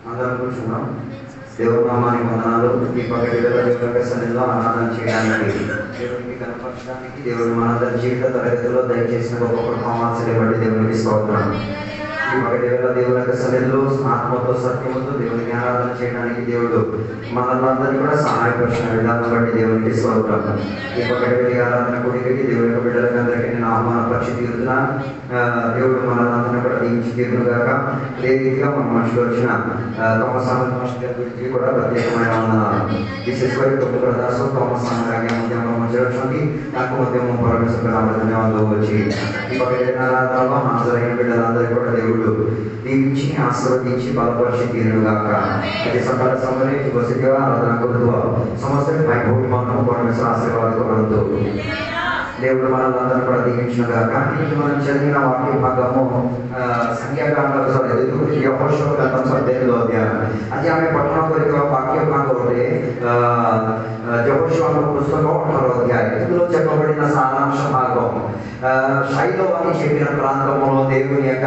అందరం కూర్చున్నాం. దేవుని నామానికి వందనాలు. ఈ పగటి వేళ దేవుని సన్నిధిలో ఆరాధన చేయడానికి, దేవునికి కనపరచడానికి, దేవుని మనందరి జీవిత తరగతిలో దయచేసిన గొప్ప కృపావాత్సల్యం బట్టి దేవునికి స్తోత్రం. ఈ పగటి వేళ దేవుని యొక్క సన్నిధిలో ఆత్మతో సత్యముతో దేవునికి ఆరాధన చేయడానికి దేవుడు మనందరినీ కూడా సహాయపరిచిన విధానం బట్టి దేవునికి స్తోత్రం. ఈ పగటి వేళ ఆరాధన కూడికకి దేవుని యొక్క బిడ్డలకు అందరికీ నేను ఆహ్వానపరిచి తీరుతున్నా. దేవుడు మనందరినీ కూడా దీవించి తీరును గాక. ఏ రీతిగా మన మనుషులు వచ్చిన థామస్ గురించి కూడా ప్రత్యేకమైన వందనాలు. విశేషమైన గొప్ప ప్రదాసం థామస్ మధ్యలో మంచి నాకు మధ్యమ పరమేశ్వర ధన్యవాదాలు వచ్చి ఈ పగటి ఆరాధనలో హాజరైన బిడ్డలందరికీ కూడా దేవుడు దీవించి ఆశీర్వదించి బలపరిచి తీరును గాక. అది సకల సమୟରେ ବସିଥିବା ଆରାଧନା କରୁଥିବା ସମସ୍ତେ ଭାଇ ଭଉଣୀ ମାନଙ୍କୁ ପରମେଶ୍ୱର ଆଶୀର୍ବାଦ କରନ୍ତୁ. దేవుడు మనందరినీ కూడా దీవించిన గాక. ఈరోజు మనం చదివిన వాక్య భాగము సంఖ్యాకాండର యెహోషువ గ్రంథం 17వ అధ్యాయం. ଆଜି ଆମେ ପଠନ କରିଥିବା వాక్య భాగం ଗୋଟେ యెహోషువ పుస్తకం 18వ అధ్యాయం. ఇందులో చెప్పబడిన సారాంశ భాగం షైలో అని చెప్పిన ప్రాంతంలో దేవుని యొక్క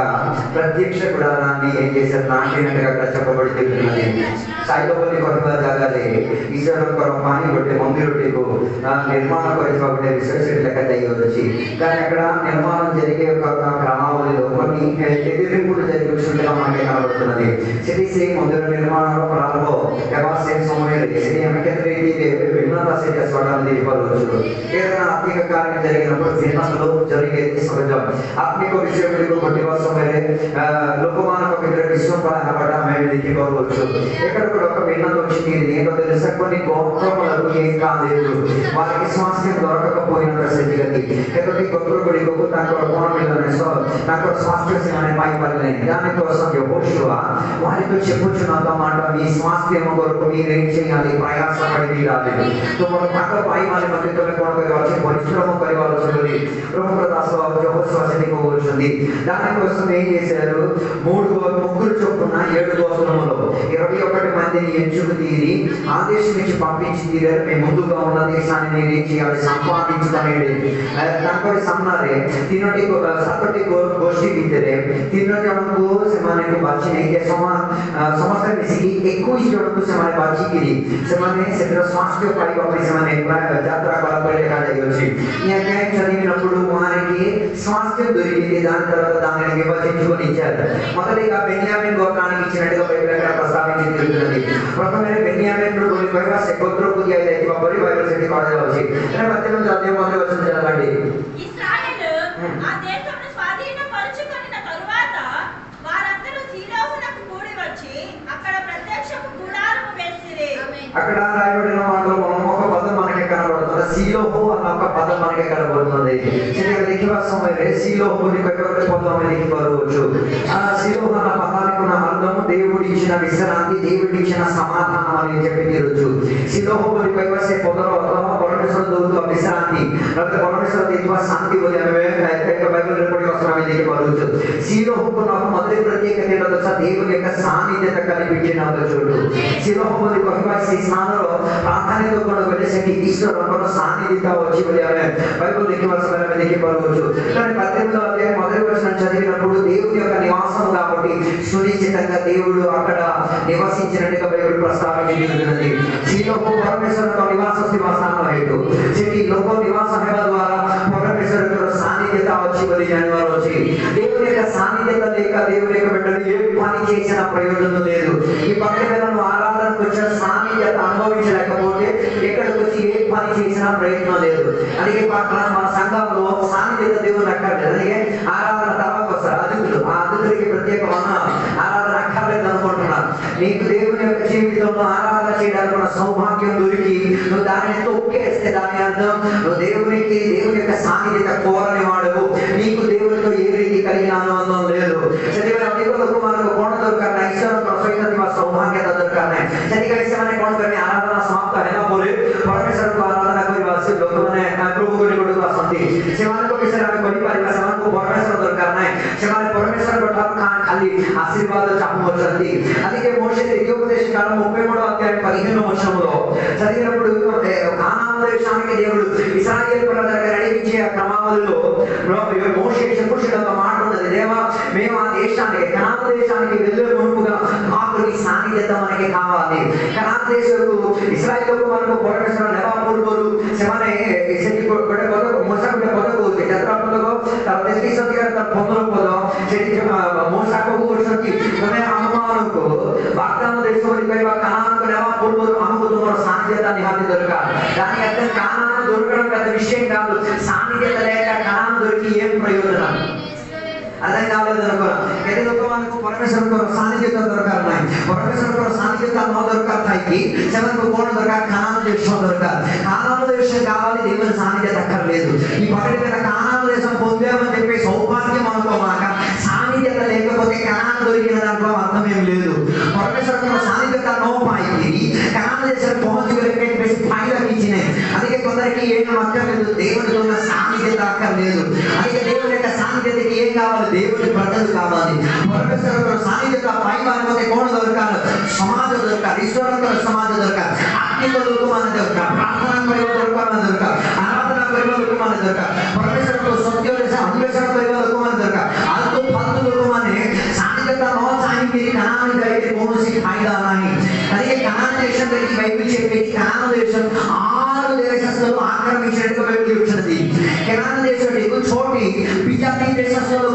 ప్రత్యక్ష గుడారాన్ని ఏం చేశారు నాటినట్టుగా అక్కడ చెప్పబడి తెలుపుతున్నది. షైలో ବୋଲି କହିବା ଜାଗାରେ ଈଶ୍ୱରଙ୍କର ପାଇଁ ଗୋଟେ ମନ୍ଦିରଟିକୁ ନିର୍ମାଣ କରିଥିବା ଗୋଟେ ବିଷୟ ସେଠି ଲେଖାଯାଇଅଛି. కానీ అక్కడ నిర్మాణం జరిగే ఒక క్రమావళిలో కొన్ని ఎదిరింపులు జరుగుతుండగా మనకి కనబడుతున్నది. ସେଠି ସେଇ ମନ୍ଦିର ନିର୍ମାଣର ପ୍ରାରମ୍ଭ ହେବା ସେ ସମୟରେ ସେଠି ଆମେ କେତେ రీతిରେ భిన్నత ସେଠି ଆସିବାଟା ଆମେ ଦେଖିପାରୁଛୁ. ఏదైనా ఆత్మిక కార్యం జరిగినప్పుడు భిన్నతలు జరిగేది సహజం. ఆత్మిక విషయଗୁଡ଼ିକୁ ଘଟିବା ସମୟରେ ଲୋକମାନଙ୍କ ଭିତରେ ବିଶୃଙ୍ଖଳା ହେବାଟା ଆମେ ଦେଖିପାରୁଛୁ. ఇక్కడ కూడా ఒక భిన్నత వచ్చింది. ఏంటో తెలుసా? కొన్ని గోత్రములకు ఏం కాలేదు, వారికి స్వాస్థ్యం దొరకకపోయినంత స్థితిగతి. କେତୋଟି ଗୋତ୍ରଗୁଡ଼ିକୁ ତାଙ୍କର କ'ଣ ମିଳିଲାନି, ତାଙ୍କର ସ୍ୱାସ୍ଥ୍ୟ ସେମାନେ ପାଇପାରିଲେନି. దానికోసం యెహోషువ వారితో చెప్పుచున్న మాట, మీ స్వాస్థ్యం కొరకు మీరేం చేయాలి? ప్రయాసపడి తీరాలి. ତୁମର ଭାଗ ପାଇବାରେ ମଧ୍ୟ ତୁମେ କ'ଣ କରିବାର ଅଛି? ପରିଶ୍ରମ କରିବାର ଅଛି ବୋଲି ପ୍ରଭୁଙ୍କ ଦାସ యెహోషువ ସେଠି କହୁଛନ୍ତି. దానికోసం ఏం చేశారు? ముగ్గురు చొప్పున 7 గోత్రములు 21 మందిని ఎంచుకు తీరి ఆదేశించి పంపించి తీరారు. మేము ముందుగా ఉన్న దేశాన్ని మీరు ఏం చేయాలి? సంపాదించుకునేది. ତାଙ୍କରି ସାମ୍ନାରେ 3ଟି 7ଟି ଗୋଷ୍ଠୀ ଭିତରେ 3 ଜଣଙ୍କୁ ସେମାନଙ୍କୁ ବାଛି ନେଇକି ସମସ୍ତେ ମିଶିକି 21 ଜଣଙ୍କୁ ସେମାନେ ବାଛିକିରି ସେମାନେ ସେଥିର ସ୍ୱାସ୍ଥ୍ୟ ପାଇବା ପାଇଁ ସେମାନେ ଯାତ୍ରା କଲା ପରେ ଲେଖାଯାଇଅଛି. यहाँ कहीं చదివినప్పుడు వారికి స్వాస్థ్యం దొరికింది. దాని తర్వాత దానిని విభజించుకొని ఇచ్చారు. మొదటిగా బెన్యామిన్ గోత్రానికి ఇచ్చినట్టుగా బైబిల్ అక్కడ ప్రస్తావించి తిరుగుతున్నది. ప్రథమే బెన్యామిన్ ବୋଲି କହିବା ସେ ଗୋତ୍ରକୁ ଦିଆଯାଇଥିବା ପରି ବାଇବେଲ ସେଠି କରାଯାଉଛି. ଏଟା ମଧ୍ୟମ ଜାତୀୟ ମଧ୍ୟ ଅଛି ଜଣାନ୍ତି. ఇశ్రాయేలు ఆ దేశమును స్వాధీనపరచుకొనిన తరువాత వారందరూ సీలోహునకు కూడి వచ్చి అక్కడ ప్రత్యక్షపు గుడారము వేసిరి. అక్కడ రాయబడిన మాటలో ఒక పదం మనకి కనబడుతుంది. సీలోహు అన్న ఒక పదం మనకి కనబడుతుంది. ସେଠି ଦେଖିବା ସମୟରେ సీలోహు ବୋଲି କହିବା ଗୋଟେ ପଦ ଆମେ ଦେଖିପାରୁଛୁ. ఆ సీలోహు అన్న పదానికి ఉన్న అర్థము దేవుడు ఇచ్చిన విశ్రాంతి, దేవుడు ఇచ్చిన సమాధానం అని చెప్పి తీరొచ్చు. సీలోహు ବୋଲି କହିବା ସେ ପଦର ଅର୍ଥ ପରମେଶ୍ୱର ଦଉଥିବା ବିଶ୍ରାంతి, ପରମେଶ୍ୱର ଦେଇଥିବା ଶାନ୍ତି ବୋଲି ଆମେ బైబిల్లో పడి వస్తున్నాం ଦେଖିପାରୁଛୁ. సీలోహుకు నాకు మొదటి ప్రత్యేకత ఏంటో తెలుసా? దేవుని యొక్క సాన్నిధ్యత కనిపించినదో చూడు. సీలోహు ବୋଲି କହିବା ସେ ସ୍ଥାନର ప్రాధాన్యత కూడా వెళ్ళి ସେଠି ଈଶ୍ୱରଙ୍କର సాన్నిధ్యత వచ్చి ବୋଲି ଆମେ బైబిల్ ଦେଖିବା ସମୟରେ ଆମେ ଦେଖିପାରୁଛୁ. కానీ 18వ అధ్యాయం మొదటి వచనం చదివినప్పుడు దేవుని యొక్క నివాసం కాబట్టి సునిశ్చితంగా దేవుడు అక్కడ నివసించినట్టుగా బైబిల్ ప్రస్తావించినది. సీలోహు పరమేశ్వరଙ୍କ నివాସ ସ୍ଥାନ ହେତୁ ସେଠି ଲୋକ ନିବାସ ହେବା ଦ୍ୱାରା ପରମେଶ୍ୱରଙ୍କର సాన్నిధ్యత వచ్చి ବୋଲି ଜାଣିବାର ଅଛି. దేవుని యొక్క సాన్నిధ్యత లేక దేవుని యొక్క బిడ్డలు ఏ పని చేసిన ప్రయోజనం లేదు. ఈ పక్కన ఆరాధనకు వచ్చిన సాన్నిధ్యత అనుభవించలేకపోతే ఎక్కడికి వచ్చి ఏ పని చేసినా ప్రయత్నం లేదు. అందుకే పక్కన మన సంఘంలో సాన్నిధ్యత దేవుని అక్కర్లేదు. అందుకే ఆరాధన తర్వాత వస్తారు అతిథులు. ఆ అతిథులకి ప్రత్యేకమైన ఆరాధన అక్కర్లేదు అనుకుంటున్నారు. నీకు దేవుని యొక్క జీవితంలో ఆరాధన చేయడానికి ఉన్న సౌభాగ్యం దొరికి నువ్వు దానిని తొక్కేస్తే దాని అర్థం నువ్వు దేవుని యొక్క సాన్నిధ్యత కోరని వాడు. నీకు దేవునితో ఏ రీతి కలిగిన ఆనందం లేదు. ସେଥିପାଇଁ ଅଧିକ ଲୋକମାନଙ୍କୁ କ'ଣ ଦରକାର ନାହିଁ? ଈଶ୍ୱରଙ୍କ ସହିତ ଥିବା ସୌଭାଗ୍ୟତା ଦରକାର ନାହିଁ. ସେଥିପାଇଁ ସେମାନେ କ'ଣ କରିବେ? ଆରାଧନା ସମାପ୍ତ ହେଲା ପରେ ପରମେଶ୍ୱରଙ୍କୁ ଆରାଧନା କରିବା ସେ ଲୋକମାନେ ପ୍ରଭୁଙ୍କ ନିକଟକୁ ଆସନ୍ତି. ସେମାନଙ୍କ ବିଷୟରେ ଆମେ କହିପାରିବା ସେମାନଙ୍କୁ ପରମେଶ୍ୱର ଦରକାର ନାହିଁ. ସେମାନେ ପରମେଶ୍ୱରଙ୍କ ଠାରୁ ଖାଲି ఆశీర్వాద చాపమొచ్చింది. అందుకే మోషే ద్వితీయోపదేశ కాండం 33వ అధ్యాయం 15వ వచనంలో చదివినప్పుడు కానాను దేశానికి దేవుడు ఇశ్రాయేలు ప్రజలకు నడిపించే ఆ క్రమావళిలో మోషే చెప్పుచున్న ఒక మాట ఉన్నది. దేవా మేము ఆ దేశానికి కానాను దేశానికి వెళ్ళే మునుపుగా మాకు దేవుని సాన్నిధ్యత మనకి కావాలి. కనాన్ దేశకు ఇస్రాయేలుకు మనకు ಪರಮೇಶ್ವರ ನೆವ ಪೂರ್ವರು ಸೆಮನೆ ಇಸೆಟಿ ಕೊಡೆ ಕೊಡೆ ಮೋಸಕ್ಕೆ ಕೊಡಕು ಜತ್ರ ಪದಕೋ ತತ್ತಿ ಸತಿಯರ ತ ಪೊಂದರ ಪದ ಜೆಟಿ ಮೋಸಕ್ಕೆ ಹೋಗ್ಸತಿ ತಮೆ ಅನುಮಾನಕ್ಕೂ ವಾಗ್ದಾನ ದೇಶವರಿ ಕೈವ ಕನಾನ್ ನೆವ ಪೂರ್ವರು ಅಮುಕು ತುಮರ ಸಾನ್ನಿಧ್ಯత నిహాతి దొరకాలి. దాని అర్థం కానాను దొరకడం పెద్ద విషయం కాదు. సాన్నిధ్యత లేక కనాను దొరికి ఏం ప్రయోజనం అర్థం కాలేదు అనుకో. ఎది లోకమానకు పరమేశ్వరుకు సాన్నిధ్యత దొరకాలి. పరమేశ్వరుకు సాన్నిధ్యత నో దొరకాలి. సెవెన్కు కోణ దొరకాలి. కానాను దేశం దొరకాలి. కానాను దేశం కావాలి. దేవుని సాన్నిధ్యత అక్కర్లేదు. ఈ పగటి మీద కానాను దేశం పొందామని చెప్పి సౌభాగ్యం అనుకోమాక సాన్నిధ్యత లేకపోతే కనాను దొరికిన దాంట్లో అర్థం ఏం లేదు. పరమేశ్వరుకు సాన్నిధ్యత నో పాయి కనాను దేశం పहुंचగలిగే బెస్ట్ ఫైల్ ఇచ్చినే. అందుకే కొందరికి ఏం అక్కర్లేదు. దేవునితో ఉన్న సాన్నిధ్యత అక్కర్లేదు. అందుకే దేవుని యొక్క సాన్నిధ్యతకి ఏం కావాలి? దేవుని ప్రజలు కావాలి. పరమేశ్వరుడు సాన్నిధ్యత పై వారిపోతే కోణ దొరకాలి. సమాజ దొరకాలి. ఈశ్వరంతో సమాజ దొరకాలి. ఆత్మీయులకు మన దొరకాలి. ప్రార్థన పరివారకు మన దొరకాలి. ఆరాధన పరివారకు మన దొరకాలి. పరమేశ్వరుడు సత్య అన్వేషణ పరివారకు మన దొరకాలి. అల్తో పంతులకు మన సాన్నిధ్యత నో చాహింది కనాని దగ్గర కోనసి ఫైదా నాహి. అదే కనాన్ దేశం దగ్గర బైబిల్ చెప్పేది కనాన్ దేశం 6 దేశస్తులు ఆక్రమించినట్టుగా బైబిల్ చెప్తున్నది. కనాన్ దేశం ఎక్కువ చోటి బిజాతి దేశస్తులు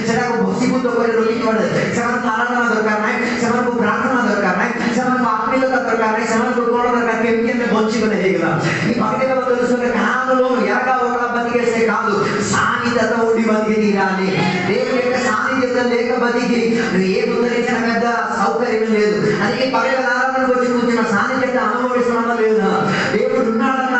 ସେଟାକୁ ଭସୀଭୂତ କରି ରଖିଥିବାରେ ସେମାନଙ୍କୁ ଆରାଧନା ଦରକାର ନାହିଁ, ସେମାନଙ୍କୁ ପ୍ରାର୍ଥନା ଦରକାର ନାହିଁ, ସେମାନଙ୍କୁ ଆତ୍ମୀୟତା ଦରକାର ନାହିଁ, ସେମାନଙ୍କୁ କଣ ଦରକାର? କେମିତି ଆମେ ବଞ୍ଚିଗଲେ ହେଇଗଲା. ఈ భక్తిగల తెలుసుకునే కాలంలో ఎరగా ఒక బతికేసే కాదు, సాన్నిధ్యత ఉండి బతికి తీరాలి. దేవుని యొక్క సాన్నిధ్యత లేక బతికి ఏ ఉద్ధరించిన పెద్ద సౌకర్యం లేదు. అందుకే పగల ఆరాధనకు వచ్చి కూర్చున్న సాన్నిధ్యత అనుభవిస్తున్నామా లేదా? దేవుడు ఉన్నాడన్న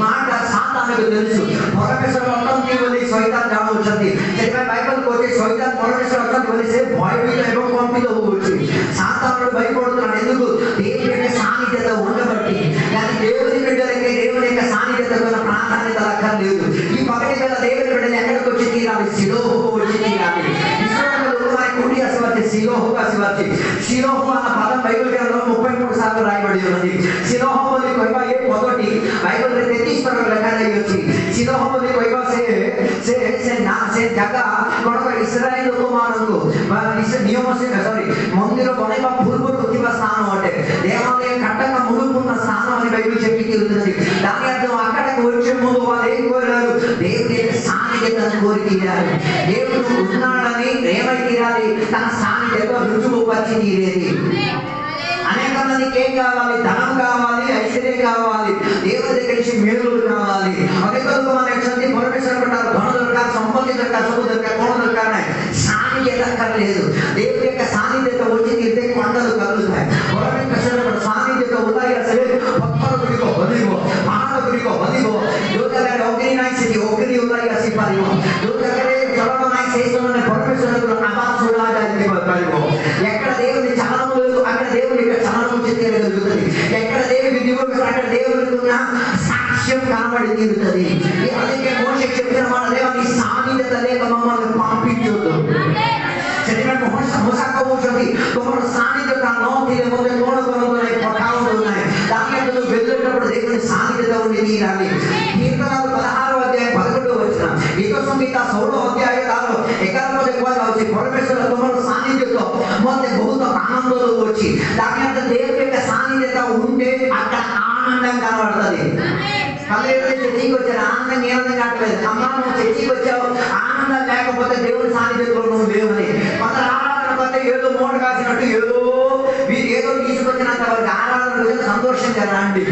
మాట సాతానుకు తెలుసు. పరమేశ్వరుడు ଅଟନ୍ତି ବୋଲି ଶୈତାନ ଜାଣୁଛନ୍ତି. ସେଥିପାଇଁ ବାଇବଲ କହୁଛି ଶୈତାନ ପରମେଶ୍ୱର ଅଟନ୍ତି ବୋଲି ସେ ଭୟଭୀତ ଏବଂ କମ୍ପିତ ହଉଛି. సాతానుడు భయపడుతున్నాడు. ఎందుకు? దేవుని యొక్క సాన్నిధ్యత ఉండబట్టి. కానీ దేవుని బిడ్డలకి దేవుని యొక్క సాన్నిధ్యతకు ప్రాధాన్యత అక్కర్లేదు. ఈ పగటి వేళ దేవుని బిడ్డలు ఎక్కడికి వచ్చి తీరాలి? సిలోహుకు వచ్చి తీరాలి. కుడి అసివచ్చి సిలోహుకు అసివచ్చి. సిలోహు అన్న పదం బైబిల్ గ్రంథంలో 33 సార్లు రాయబడి ఉన్నది. సిలోహు ବୋଲି କହିବା ଏ ପଦଟି ବାଇବଲରେ 33 ଥର ଲେଖାଯାଇଅଛି. ସିଲୋହ ବୋଲି କହିବା ସେ ଜାଗା କଣ ଇସ୍ରାଏଲ ଲୋକମାନଙ୍କୁ ନିୟମ ମନ୍ଦିର ବନେଇବା ପୂର୍ବରୁ ଥିବା ସ୍ଥାନ ଅଟେ. దేవాలయం కట్టక మునుపున్న స్థానం అని బైబిల్ చెప్పి తీరుతుంది. దాని అర్థం అక్కడికి వచ్చే ముందు వాళ్ళు ఏం కోరారు? దేవుని యొక్క సాన్నిధ్యతను కోరి తీరాలి. దేవుడు ఉన్నాడని ఏమై తీరాలి? తన సాన్నిధ్యత రుజువు వచ్చి తీరేది. అనేక మందికి ఏం కావాలి? ధనం కావాలి, ఐశ్వర్యం కావాలి, దేవుని దగ్గర నుంచి మేలులు కావాలి. అనేకలకు మనకి పరమేశ్వరుడు ధనం దొరకాలి, సంపత్తి దొరకాలి, సొమ్ము దొరకాలి, కోణ దొరకాలి. సాన్నిధ్యత అక్కర్లేదు. దేవుని యొక్క సాన్నిధ్యత వచ్చి తీరితే కొండలు కలుగుతాయి. పరమేశ్వరుడు సాన్నిధ్యత ఉదాయి అసలు పత్మల గురికో బదిగో, పహాడ గురికో బదిగో, जो जगह ओकरी नहीं से ओकरी उदाई असी पारिबो, जो जगह चलन नहीं చేస్తున్న పరమేశ్వరుడు ఆవాజ్ సునా జాతి పారిబో. ఎక్కడ దేవుని చలనం లేదు అక్కడ దేవుని యొక్క చలనం చెయ్యగలుగుతుంది. ఎక్కడ దేవుని దిగువ అక్కడ దేవునికి ఉన్న సాక్ష్యం కనబడి తీరుతుంది. అందుకే మోషే చెప్పిన మాట, దేవా నీ సాన్నిధ్యత లేక మమ్మల్ని పంపించొద్దు. ସେଥିପାଇଁ ମୂଷା କହୁଛନ୍ତି ତୁମର ସାନ୍ନିଧ୍ୟତା ନ ଥିଲେ ମୋତେ କଣ କରନ୍ତୁ ନାହିଁ, ପଠାନ୍ତୁ ନାହିଁ. దాని అర్థం వెళ్ళేటప్పుడు దేవుని సాన్నిధ్యత ఉండి తీరాలి. కీర్తనలు 16వ అధ్యాయం 11వ వచనం, గీత సంగీత 16వ అధ్యాయ 11వ କୁହାଯାଉଛି ପରମେଶ୍ୱର ତୁମର ସାନ୍ନିଧ୍ୟତ ମୋତେ ବହୁତ ఆనంଦ ଦଉଅଛି. దాని అర్థం దేవుని యొక్క సాన్నిధ్యత ఉంటే అక్కడ ఆనందం కనబడుతుంది. చర్చికి వచ్చారు, ఆనందం ఏమైనా కావట్లేదు. అమ్మా నువ్వు చర్చికి వచ్చావు, ఆనందం లేకపోతే దేవుని సాన్నిధ్యంలో నువ్వు లేవని. కొందరు ఆరాధన పోతే ఏదో మూట కాసినట్టు ఏదో తీసుకొచ్చినంత వారికి ఆరాధన సంతోషంగా రండి.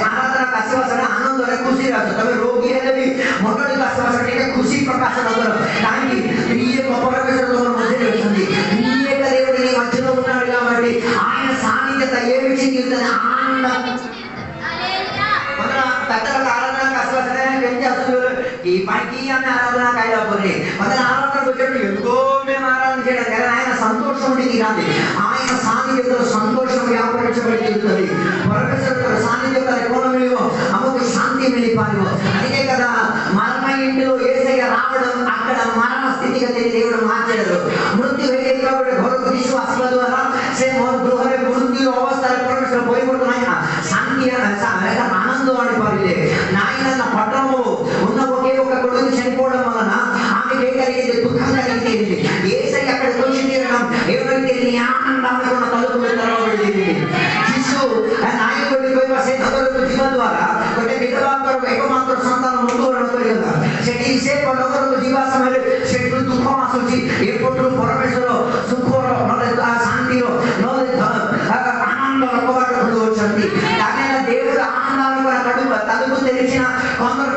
ఆరాధన కసివసన ఆనందం ఖుషి రాదు. తమ రోగి అనేది మొదటి కసివసన ఖుషి ప్రకాశం అందరం. కానీ ఈ యొక్క పరమేశ్వరుడు మధ్యలో వచ్చింది. ఈ యొక్క దేవుడు నీ మధ్యలో ఉన్నాడు కాబట్టి ఆయన సాన్నిధ్యత ఏ విషయం చెప్తుంది? ఆనందం. పెద్దలకు ఆరాధన కష్టవసనే పెంచి అసలు ఈ పైకి అని ఆరాధన కాయపోయి మన ఆరాధనకు వచ్చేట్టు ఎందుకో మేము ఆరాధన చేయడం కానీ ఆయన సంతోషం ఉండి తీరాలి. ఆయన సాన్నిధ్యంలో సంతోషం వ్యాపరించబడి తీరుతుంది. పరమేశ్వరుడు సాన్నిధ్యంలో ఎక్కువ మిలివో అమ్మకు శాంతి మిలిపాలివో. అందుకే కదా మరణ ఇంటిలో యేసయ్య రావడం అక్కడ మరణ స్థితిగతిని దేవుడు మార్చాడు. మృత్యు వేదికలో ঘরକୁ যিশু আসবা দ্বারা সে গৃহরে মৃত্যুর অবস্থায় পরমেশ্বর পরিবর্তন হয় না, শান্তি ఆనందం అని పారిలే. నాయన పట్టణంలో ఉన్న ఒకే ఒక కొడుకు చనిపోవడం వలన ఆమెకి ఏం కలిగింది? దుఃఖం కలిగింది. యేసయ్య అక్కడికి వచ్చి తీరడం ଜୟିକି ଆନନ୍ଦ ଆମର ତଳକୁ ତରବଳି ଯୀଶୁ ନାୟକଟି କହିବା ସେ ନଗରକୁ ଯିବା ଦ୍ୱାରା ଗୋଟେ ବିଧବାଙ୍କର ଏକମାତ୍ର ସନ୍ତାନ ମୃତ୍ୟୁବରଣ କରିଗଲା। ସେଠି ସେ ନଗରକୁ ଯିବା ସମୟରେ ସେଠୁ ଦୁଃଖ ଆସୁଛି, ଏପଟରୁ ପରମେଶ୍ୱର ସୁଖର ନହେଲେ ଶାନ୍ତିର ନହେଲେ ఆనందం కవాటలు వచ్చండి కానీ దేవుడు ఆనందాలను తలుపు తెరిచిన కొందరు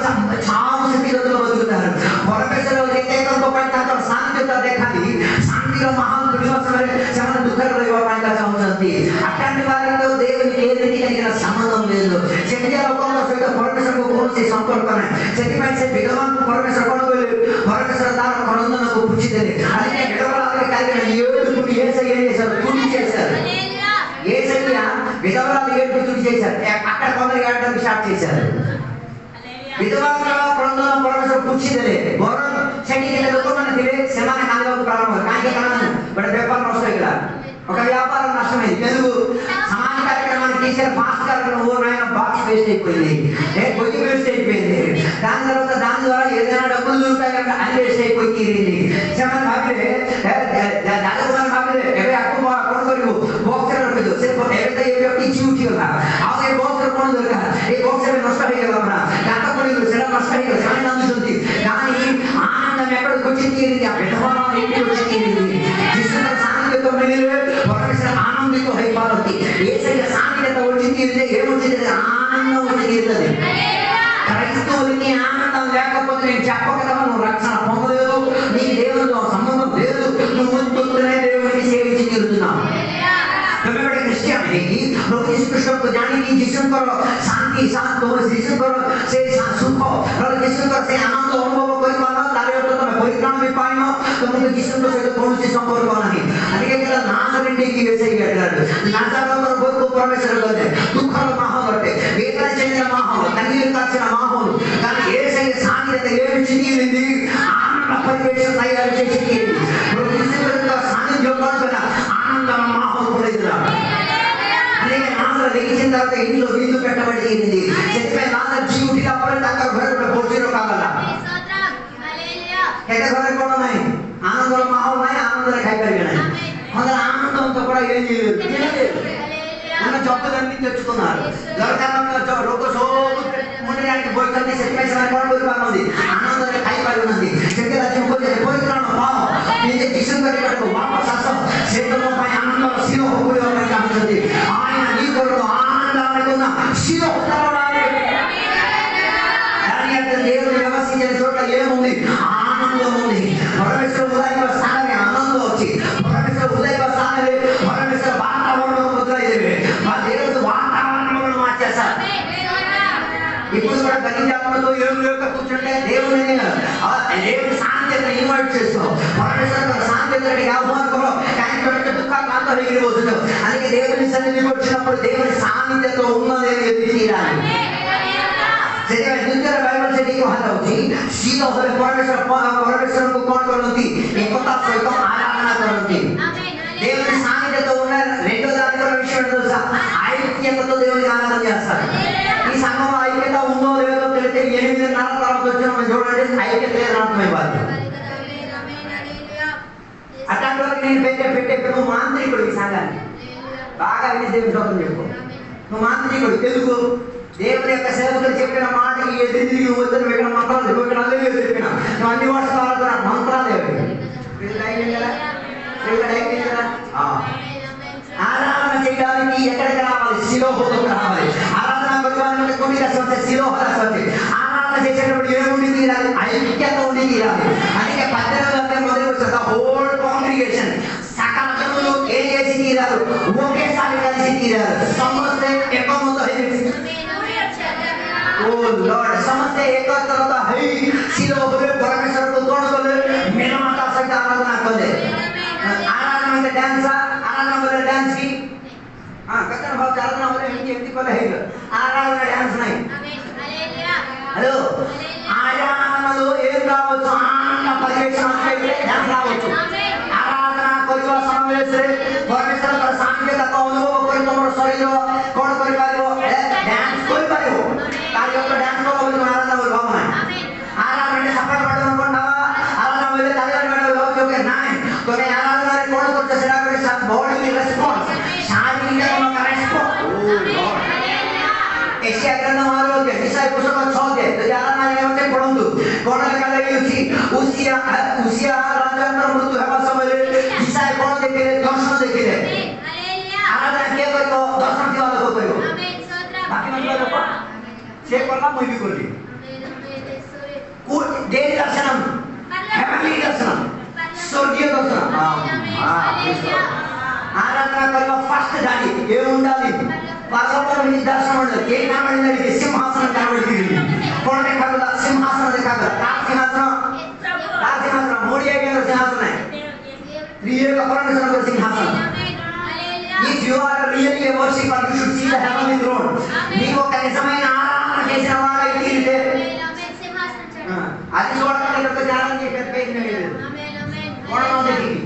చావు స్థితిగతులు బతుకుతారు। పరమేశ్వర ఏకైకంతో పై ତାଙ୍କର ଶାନ୍ତିତା ଦେଖାନ୍ତି, ଶାନ୍ତିର ମହାନ ବିଶ୍ୱାସରେ ସେମାନେ ଦୁଃଖରେ ରହିବା ପାଇଁକା ଚାହୁଁଛନ୍ତି। అట్లాంటి వారితో దేవునికి ఏ రీతిగా సంబంధం లేదు। ସେମିତିଆ ଲୋକଙ୍କ ସହିତ ପରମେଶ୍ୱରକୁ କୌଣସି ସମ୍ପର୍କ ନାହିଁ। ସେଥିପାଇଁ ସେ ବିଧବାଙ୍କୁ ପରମେଶ୍ୱର କ'ଣ କହିଲେ? ପରମେଶ୍ୱର ତାର କ୍ରନ୍ଦନକୁ ପୁଛିଦେଲେ। అందుకే విధవరాలు కలిగిన ఏడుపుని యేసయ్య చేశారు, తుడి చేశారు। యేసయ్య విధవరాలు ఏడుపు తుడి చేశారు, అక్కడ కొందరు ఏడడానికి స్టార్ట్ చేశారు। విధవరాల క్ରନ୍ଦନ ପରମେଶ୍ୱର ପୁଛିଦେଲେ। ବରଂ ସେଠିକି ଲୋକମାନେ ଥିଲେ, ସେମାନେ କାନ୍ଦିବାକୁ ପ୍ରାରମ୍ଭ କଲେ। କାହିଁକି କାନ୍ଦନ୍ତି? ଗୋଟେ ବେପାର ନଷ୍ଟ ହେଇଗଲା, ఒక వ్యాపారం నష్టమైంది। తెలుగు సమాజ కార్యక్రమానికి తీసిన ఫాస్ట్ కార్యక్రమం ఓవర్ బాక్స్ వేస్ట్ అయిపోయింది, పొయ్యి వేస్ట్ అయిపోయింది। దాని తర్వాత దాని ద్వారా ఏదైనా డబ్బులు దొరుకుతాయంటే అది వేస్ట్ అయిపోయి తీరింది। ସେମାନେ ଭାବିଲେ ଯାଜକମାନେ ଭାବିଲେ ଏବେ ଆକୁ କ'ଣ କରିବୁ, ବକ୍ସରେ ରଖିଦୁ। ସେ ଏବେ ତ ଏ କିଛି ଉଠିଗଲା, ଆଉ ଏ ବକ୍ସରେ କ'ଣ ଦରକାର, ଏ ବକ୍ସ ଏବେ ନଷ୍ଟ ହେଇଗଲା ପରା, ଗାତ ପଡ଼ିଗଲା, ସେଟା ନଷ୍ଟ ହେଇଗଲା। ସେମାନେ କାନ୍ଦୁଛନ୍ତି, కానీ ఆనందం ఎక్కడికి వచ్చి తీరింది? ఆ విధవాల ఇంటికి వచ్చి తీరింది। జీసుల సాన్నిధ్యంతో మిగిలిన పరమేశ్వర ఆనందితో అయిపోతుంది। యేసయ్య సాన్నిధ్యత వచ్చి తీరితే ఏమొచ్చింది? ఆనందం వచ్చి తీరుతుంది। క్రైస్తవులకి ఆనందం లేకపోతే నేను చెప్పక కదా, నువ్వు రక్షణ పొందలేదు, నీ దేవునితో సంబంధం లేదు, నువ్వు ముందునే దేవుడిని సేవించి తీరుతున్నావు। तुम्हें बड़े क्रिश्चियन है कि प्रभु यीशु कृष्ण को जाने की जिसम करो शांति शांत हो, जिसम करो से सुख और जिसम करो से आनंद अनुभव कोई मानो तारे तो तुम्हें परित्राण भी पाइनो, तुमको जिसम को से कौन सी संपर्क नहीं। అందుకే కదా నాజరేయుడి కి యేసయ్య అంటాడు, నాజరేయుడు కొరకు పరమేశ్వరుడు కొరకు దుఃఖాల మహావటే, వేదన చెందిన మహావటే, కన్నీరు కార్చిన మహావటే, కానీ యేసయ్య సాన్నిధ్యత ఏమి చిగిరింది? ఆనంద పరివేశం తయారు చేసి తీరింది। ప్రభు యేసు యొక్క సాన్నిధ్యం కొరకు ఆనందం మహావటే। అందుకే నాజరు లేచిన తర్వాత ఇంట్లో విందు పెట్టబడి తీరింది। ସେଥିପାଇଁ ନାଜର ଝିଅ ଉଠିଲା ପରେ ତାଙ୍କ ଘରେ ଗୋଟେ ଭୋଜି ରଖାଗଲା। କେତେ ଘରେ କ'ଣ ନାହିଁ? ଆନନ୍ଦର ମାହୋଲ ନାହିଁ, ଆନନ୍ଦରେ ଖାଇପାରିବେ ନାହିଁ। అందరూ ఆనందంతో కూడా ఏం చేయలేదు, ఉన్న జబ్బులన్నీ తెచ్చుకున్నారు। దొరకాలన్న రోగ సోపు ఉండడానికి పోయితే ସେଥିପାଇଁ ସେମାନେ କ'ଣ କରିପାରୁନାହାନ୍ତି? ଆନନ୍ଦରେ ଖାଇପାରୁନାହାନ୍ତି। ସେଥିରେ ଆଜି ପରିତ୍ରାଣ ପାଅ, ନିଜେ ଯୀଶୁ କରିବାକୁ ବାପସ ଆସ, ସେ ତୁମ ପାଇଁ ଆନନ୍ଦର ଶିର ହୋଇବା ପାଇଁ ଚାହୁଁଛନ୍ତି। ఆయన నీ కొరకు ఆనందానికి ఉన్న శిర దేవుడు నివసించిన చోట ఏముంది? ఆనందం ఉంది। పరమేశ్వర ఉదయ స్థానమే ఆనందం వచ్చి, పరమేశ్వర ఉదయ స్థానమే పరమేశ్వర వాతావరణం మొదలయ్యేవి। మా దేవుడు వాతావరణంలో మార్చేస్తారు। ఇప్పుడు కూడా గణితాత్మతో ఏం లేక కూర్చుంటే దేవుని సాంకేతిక ఇన్వైట్ చేస్తాం, పరమేశ్వర సాంకేతిక ఆహ్వానంలో కానీ దుఃఖ కాంత మిగిలిపోతుంది। అందుకే దేవుని సన్నిధికి వచ్చినప్పుడు దేవుని సాన్నిధ్యంతో ఉన్నది ఎత్తి తీరాలి। ସେଥିପାଇଁ ଦ୍ୱିତୀୟ ବାଇବଲ ସେଠି କୁହାଯାଉଛି ଶୀତ ହୋଇ ପରମେଶ୍ୱରଙ୍କୁ କ'ଣ କରନ୍ତି? ଏକତା ସହିତ ଆରାଧନା କରନ୍ତି। దేవుని సాన్నిధ్యంతో ఉన్న రెండో దాని కూడా విషయం ఏంటో తెలుసా? ఐక్యతతో దేవుని ఆరాధన చేస్తారు। ఈ సంఘంలో ఐక్యత ఉందో లేదో తెలిస్తే 8:30 తర్వాత వచ్చిన చూడండి, ఐక్యత లేదు అర్థమైపోతుంది। అట్లాంటి వాళ్ళకి నేను పెట్టే నువ్వు మాంత్రికుడు, ఈ సంఘాన్ని బాగా విని దేవుని స్తోత్రం చెప్పు, నువ్వు మాంత్రికుడు। తెలుగు దేవుని యొక్క సేవకులు చెప్పిన మాటకి ఎదిరి వద్దని పెట్టిన మంత్రాలు ఇక్కడ అదే చెప్పిన నువ్వు అన్ని వర్షాలు మంత్రాలు ఆరాధన చేయడానికి ఎక్కడికి రావాలి? శిలోహకు రావాలి। ఆరాధన భగవాన్ కొన్ని కష్టం శిలోహ వస్తే ఆరాధన చేసేటప్పుడు ఏముండి తీరాలి? ఐక్యత ఉండి తీరాలి। అందుకే 18 మొదటి వచ్చిన హోల్ కాంగ్రిగేషన్ సకల జనులు ఏం చేసి తీరారు? ఒకేసారి కలిసి తీరారు। సమస్తే ఏకమత समझते एकत्रता है सिलो होले परमेश्वर को कौन बोले मेरा माता से आराधना करे। आराधना में डांस, आराधना में डांस की हां कतन भाव आराधना बोले हिंदी हिंदी बोले है, आराधना डांस नहीं। हेलो ఆరాధనలో ఏం రావచ్చు? ఆనంద పరివేశం అంటే ధ్యానం రావచ్చు। ఆరాధన କରିବା ସମୟରେ ପରମେଶ୍ୱରଙ୍କ ସାନ୍ନିଧ୍ୟତାକୁ ଅନୁଭବ କରି ତମର ଶରୀର କ'ଣ କରିପାରିବ? ଡ୍ୟାନ୍ସ କରିପାରିବ। ତାର యొక్క డ్యాన్స్ లో ఆరాధన భావం ନାହିଁ। ఆరాధన సఫଳ పడడం అనుకుంటావా? ఆరాధన వెళ్ళి తల్లి పడడం ఓకే ନାହିଁ। ତମେ ଆରାଧନାରେ କ'ଣ କରୁଛ ସେଟା କରି bodily response. శారీరకమైన ఒక రెస్పాన్స్. ఓ లార్డ్. एशिया ग्रंथ मारो के ईसाई पुस्तक 6 दे तो जाना नहीं होते पढ़ो कौन का लगी उसी उसिया राजा का मृत्यु है समय ईसाई कौन देखे दर्शन देखे हालेलुया आराधना के करो दर्शन के वाला को करो आमेन स्तोत्र बाकी मतलब को से करला मैं भी कर ली को देव दर्शन हेवनली दर्शन स्वर्गीय दर्शन हालेलुया आराधना करो फर्स्ट जानी ये ఉండాలి పరలోకం దర్శనం ఉండదు ఏ కనబడింది సింహాసనం కనబడింది కోణ కాదు సింహాసనం కాదు సింహాసనం సింహాసనం మూడు ఏకైన సింహాసనం రియల్ పరమేశ్వర సింహాసనం if you are really a worshiper you should see the heavenly throne నీవు ఒక నిజమైన ఆరాధన చేసిన వాడై తీరితే అది చూడకుండా ఇంత ధ్యానం చేసే పేరు లేదు కోణం దగ్గరికి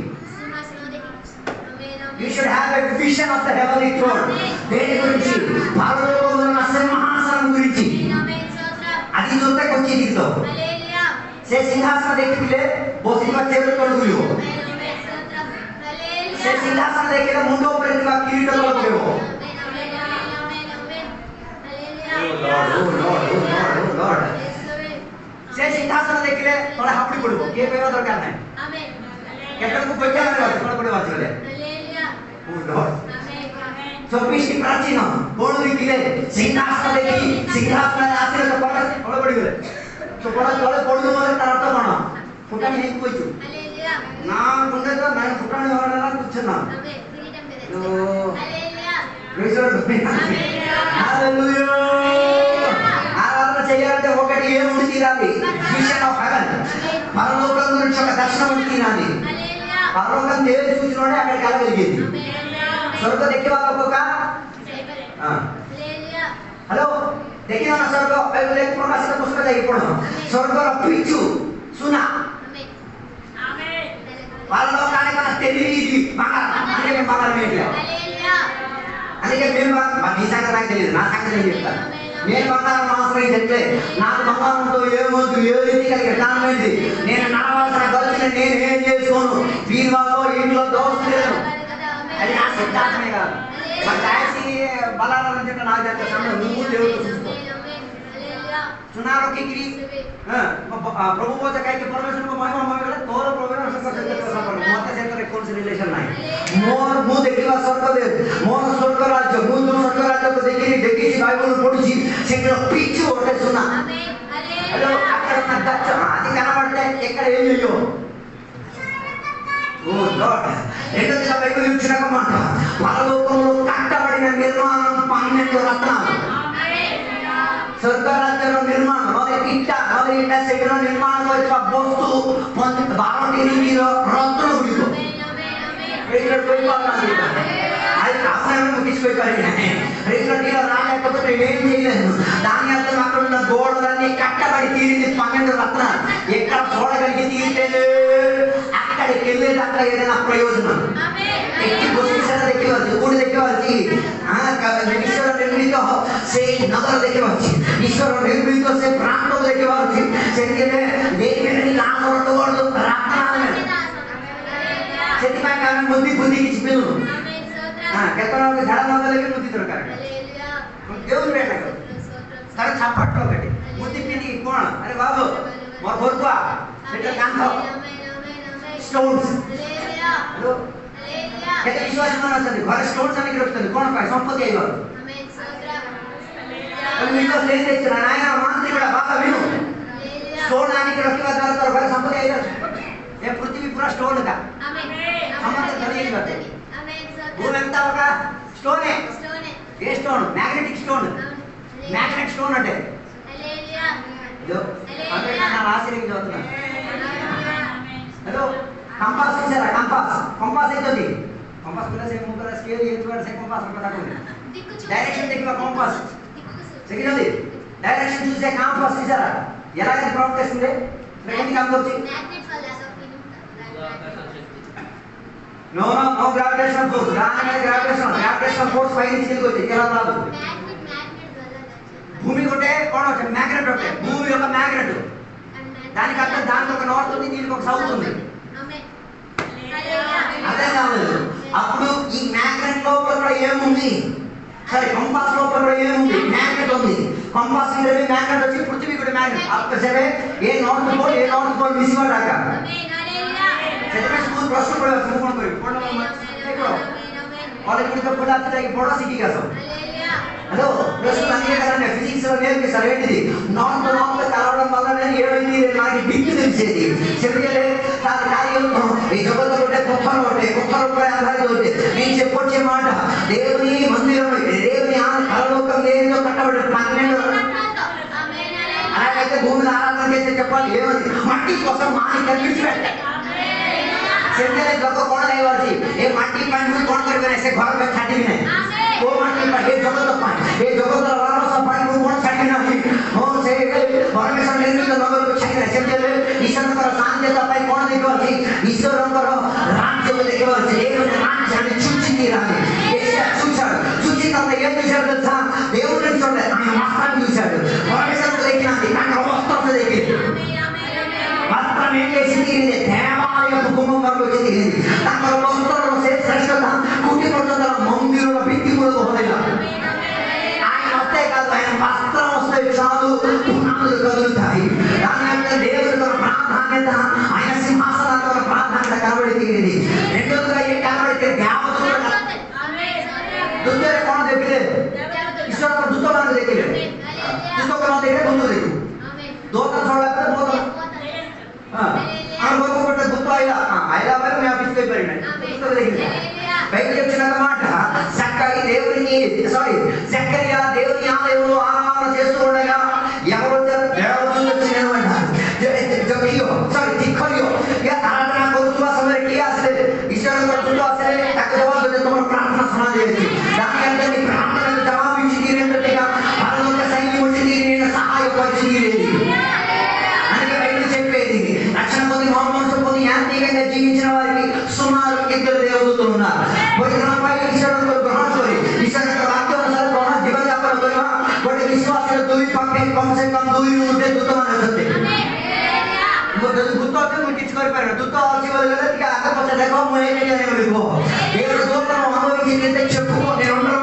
You should have a vision of the heavenly throne. దేని గురించి పరలోకంలో ఉన్న సింహాసనం గురించి అది చూస్తే కొంచెం దిగుతో హల్లెలూయా से सिंहासन देखिले बोसी का चेहरे पर गुलियो से सिंहासन देखिले मुंडो पर इनका किरीट लगो ओ लॉर्ड से सिंहासन देखिले थोड़ा हापड़ी पड़ो के पेवा दरकार नहीं आमेन केटर को बच्चा करे थोड़ा बड़े बात करे Oh Lord. चौबीस प्राचीन कौन देखिले सिंहासन देखी सिंहासन आसीन तो बड़ा बड़ा बड़ी गले तो बड़ा बड़ा पड़ो वाले तरह तो बना फुटा नहीं कोई चु हालेलुया ना गुंडे तो मैं फुटा नहीं वाला ना कुछ ना हालेलुया प्रेज लॉर्ड हालेलुया आराधना చేయాలంటే ఒకటి ఏముంది తీరాలి విషన్ ఆఫ్ హెవెన్ పరలోకం గురించి ఒక దర్శనం ఉంది తీరాలి హల్లెలూయా పరలోకం దేవుడు చూసినోడే అక్కడికి వెళ్ళగలిగేది स्वर्ग देखे वालों को का हालेलुया हेलो देखिए ना स्वर्ग पहले एक प्रकाशित पुस्तक जाके पढ़ो स्वर्ग रा पिचू सुना आमेन आमेन वालों काने का తెలియదు మగ అంటే మేము మగ లేదు హల్లెలూయా అందుకే మేము నీ సంగతి తెలియదు నా సంగతి చెప్తాను నేను బంగారం ఆశ్రయించట్లే నాకు బంగారంతో ఏమొద్దు ఏ రీతి కలిగే జ్ఞానం ఏంటి నేను నడవాల్సిన గతులు నేను ఏం చేసుకోను వీళ్ళలో ఇంట్లో దోషలేదు అది నా సిద్ధాంతమే కాదు మా టాక్సీ బలాలను చెప్పిన నాకు చెప్పే సమయం నువ్వు దేవుడు చూసుకో चुनाव की गिरी प्रभु को जगह के परमेश्वर को महिमा महिमा तोर प्रभु से कर मत से करे कौन से रिलेशन नहीं मोर मु देखिवा स्वर्ग दे मोर स्वर्ग राज्य मु जो स्वर्ग राज्य को देखी बाइबल पढुची सेकरो पिचु ओटे सुना आमेन हेलो అక్కడ నా దచ్చ అది కనబడితే ఎక్కడ ఏం చేయో ఓ లార్డ్ రెండోదిగా బైబిల్ ఇచ్చిన మాట పరలోకంలో కట్టబడిన నిర్మాణం 12 రత్నాలు स्वर्ग राज्य निर्माण और इट्टा सेटर निर्माण होइबा वस्तु 12टी नीर रत्न गुड़िक रेगुलर कोई बात नहीं आज आपने हम किस कोई करी नहीं रेगुलर नीर राजा तो तो ఏం చేయలేదు దాని అర్థం అక్కడ ఉన్న గోడలన్నీ కట్టబడి తీరింది 12 రత్నాలు ఎక్కడ చూడగలిగి తీరితే అక్కడికి వెళ్ళేదాకా ఏదైనా ప్రయోజనం ఆమేన్ ఎక్కి పొజిషన్ देखिवाची गुड़ देखिवाची ईश्वर निर्मित से नगर देखिवाची ईश्वर निर्मित से प्रांत देखिवाची सेतिके देविनि नाम रटवडु रत्नाले सेतिका कारण बुद्धि बुद्धि की पिलु आमेन स्तोत्र केतना झाड नगले बुद्धि दरकार हालेलुया देउन बेटा तर छापट ఒకటి बुद्धि पिनी कोण अरे बाबू मोर भोरकुआ सेटा कांथ स्टोन्स हालेलुया हेलो केते विश्वास मानसंदी घर स्टोन साने रखतंदी कोण पाय संपत्ती आइबो आमेन स्तोत्र हालेलुया पण मी तो लेन देच नायना मानती बडा बाबा विनु हालेलुया स्टोन आने के रखिवा दार तर घर संपत्ती आइबो ये पृथ्वी पूरा स्टोन का आमेन समझ नहीं बात आमेन स्तोत्र वो ఎంత ఒక స్టోన్ ఏ stone magnetic stone magnet stone అంటే हालेलुया जो అంటే నా రాశికి చదువుతున్నా హలో कंपास से कंपास कंपास है जल्दी कंपास बोला से मुकरा स्केल ये तो से कंपास पता करो डायरेक्शन देखिवा कंपास सही जल्दी डायरेक्शन చూసే कंपास తీసారా ఎలాగ ప్రొవైడ్ చేస్తుంది రేంజ్ काम करছি मैग्नेट वाला no no no gravitational force gravitational force పై నుంచి కిందకి వచ్చి ఎలా రాదు భూమి కొట్టే కోణ వచ్చే మ్యాగ్నెట్ ఒకటే భూమి ఒక మ్యాగ్నెట్ దానికి అర్థం దానికి ఒక నార్త్ ఉంది దీనికి ఒక సౌత్ ఉంది అదే కాదు అప్పుడు ఈ ఏముంది? సరే, కంపాస్ లోపల కూడా ఏముంది? మ్యాగ్నెట్ ఉంది. కంపాస్ మ్యాగ్నెట్ వచ్చి పృథ్వీ కూడా మ్యాగ్నెట్. आपके से ये नॉर्थ पोल मिस हो रहा है. सेटमेंट स्कूल प्लस 2 पढ़ा सुन कोई पढ़ना मत देखो. कॉलेज में जब पढ़ा था कि पढ़ा सीखी क्या सब. हेलो प्लस 2 अंगे करने फिजिक्स और नेल के सर ఏంటిది? నార్త్ కలవడం వల్ల ఏమైంది? మనకి దిక్కు తెలిసేది. చెప్పలే కార్యాలు ఈ జగత్తులో ఉండే కుక్కలు ఉంటాయి ఆధారిత ఉంటాయి. నేను చెప్పొచ్చే మాట దేవుని మందిరం, దేవుని పరలోకం దేనితో కట్టబడి 12 అలాగైతే భూమిని ఆరాధన చేస్తే చెప్పాలి ఏమని? మట్టి కోసం మాని కనిపించబెట్టే चलते लोगों कौन है वाजी ये माटी पानी में कौन कर बने ऐसे घर में छाटी में वो माटी पर ये जगत तो वालों सब पानी में कौन छाटी ना है हो से परमेश्वर ने भी तो लोगों को छाटी है चलते ईश्वर का शान देता पाई कौन देखो जी ईश्वर का राज्य में देखो जी एक ने राज्य ने चुची की रहा है ये चुची का ये विचार था देव ने छोड़े आया मास्टर विचार परमेश्वर को देखना है का वास्तव में देखिए वास्तव में कैसी है దేవాలయ కుటుంబంలో చేరింది. తమ వస్త్రాలను శ్రేష్టత కుటుంబంలో మందిరుల భిత్తిములకు హోదల ఆయన వస్తే కాదు, ఆయన వస్త్రం వస్తే చాలు పునాదులు కదులుతాయి. దాని యొక్క దేవుని ప్రాధాన్యత, ఆయన సింహాసనాల ప్రాధాన్యత కనబడి తీరింది. రెండోదిగా ఏం కనబడితే దేవతలు दूसरे कौन देख ले ईश्वर को दूसरा मान देख ले दूसरा को मान देख ले दोनों देखो दो का छोड़ा कर दो हां हम लोगों को बट दूसरा आइला बार मैं ऑफिस पे बैठना दूसरा देख ले బైబిల్ చెప్తున్న మాట జక్కయ్య దేవుని ఆలయంలో ఆరాధన చేస్తూ ఉండగా ఎవరో దేవదూతలు వచ్చినారంట दिखलियो या आराधना करूंगा समय किया से ईश्वर को तुझे से तक जवाब दे तुम प्रार्थना सुना देती दानी अंदर की प्रार्थना में जवाब भी चीजें रहते का भारत के सही में चीजें ने सहाय कर चीजें रहती అందుకే బైబిల్ చెప్పేది రక్షణ పొంది మోహన్ పొంది యాంత్రికంగా జీవించిన వారికి సుమారు 2 దేవదూతలు ఉన్నారు భోజనంపై ఈశ్వరుడు గ్రహణ చేసి ఈశ్వరుడు యొక్క వాక్యానుసార గ్రహణ జీవన యాపన କରିବା ଗୋଟେ విశ్వాసର ଦୁଇ ପାଖେ कम से कम 2 ରୁ दूत मान रहते वो दूत तो मैं किछ कर पारे दूत अछि बोले कि आगे पछे देखो मैं ए जाने बोली को దేవుడు దూతను అనుభవించి చెప్పుకో నేను ఉండను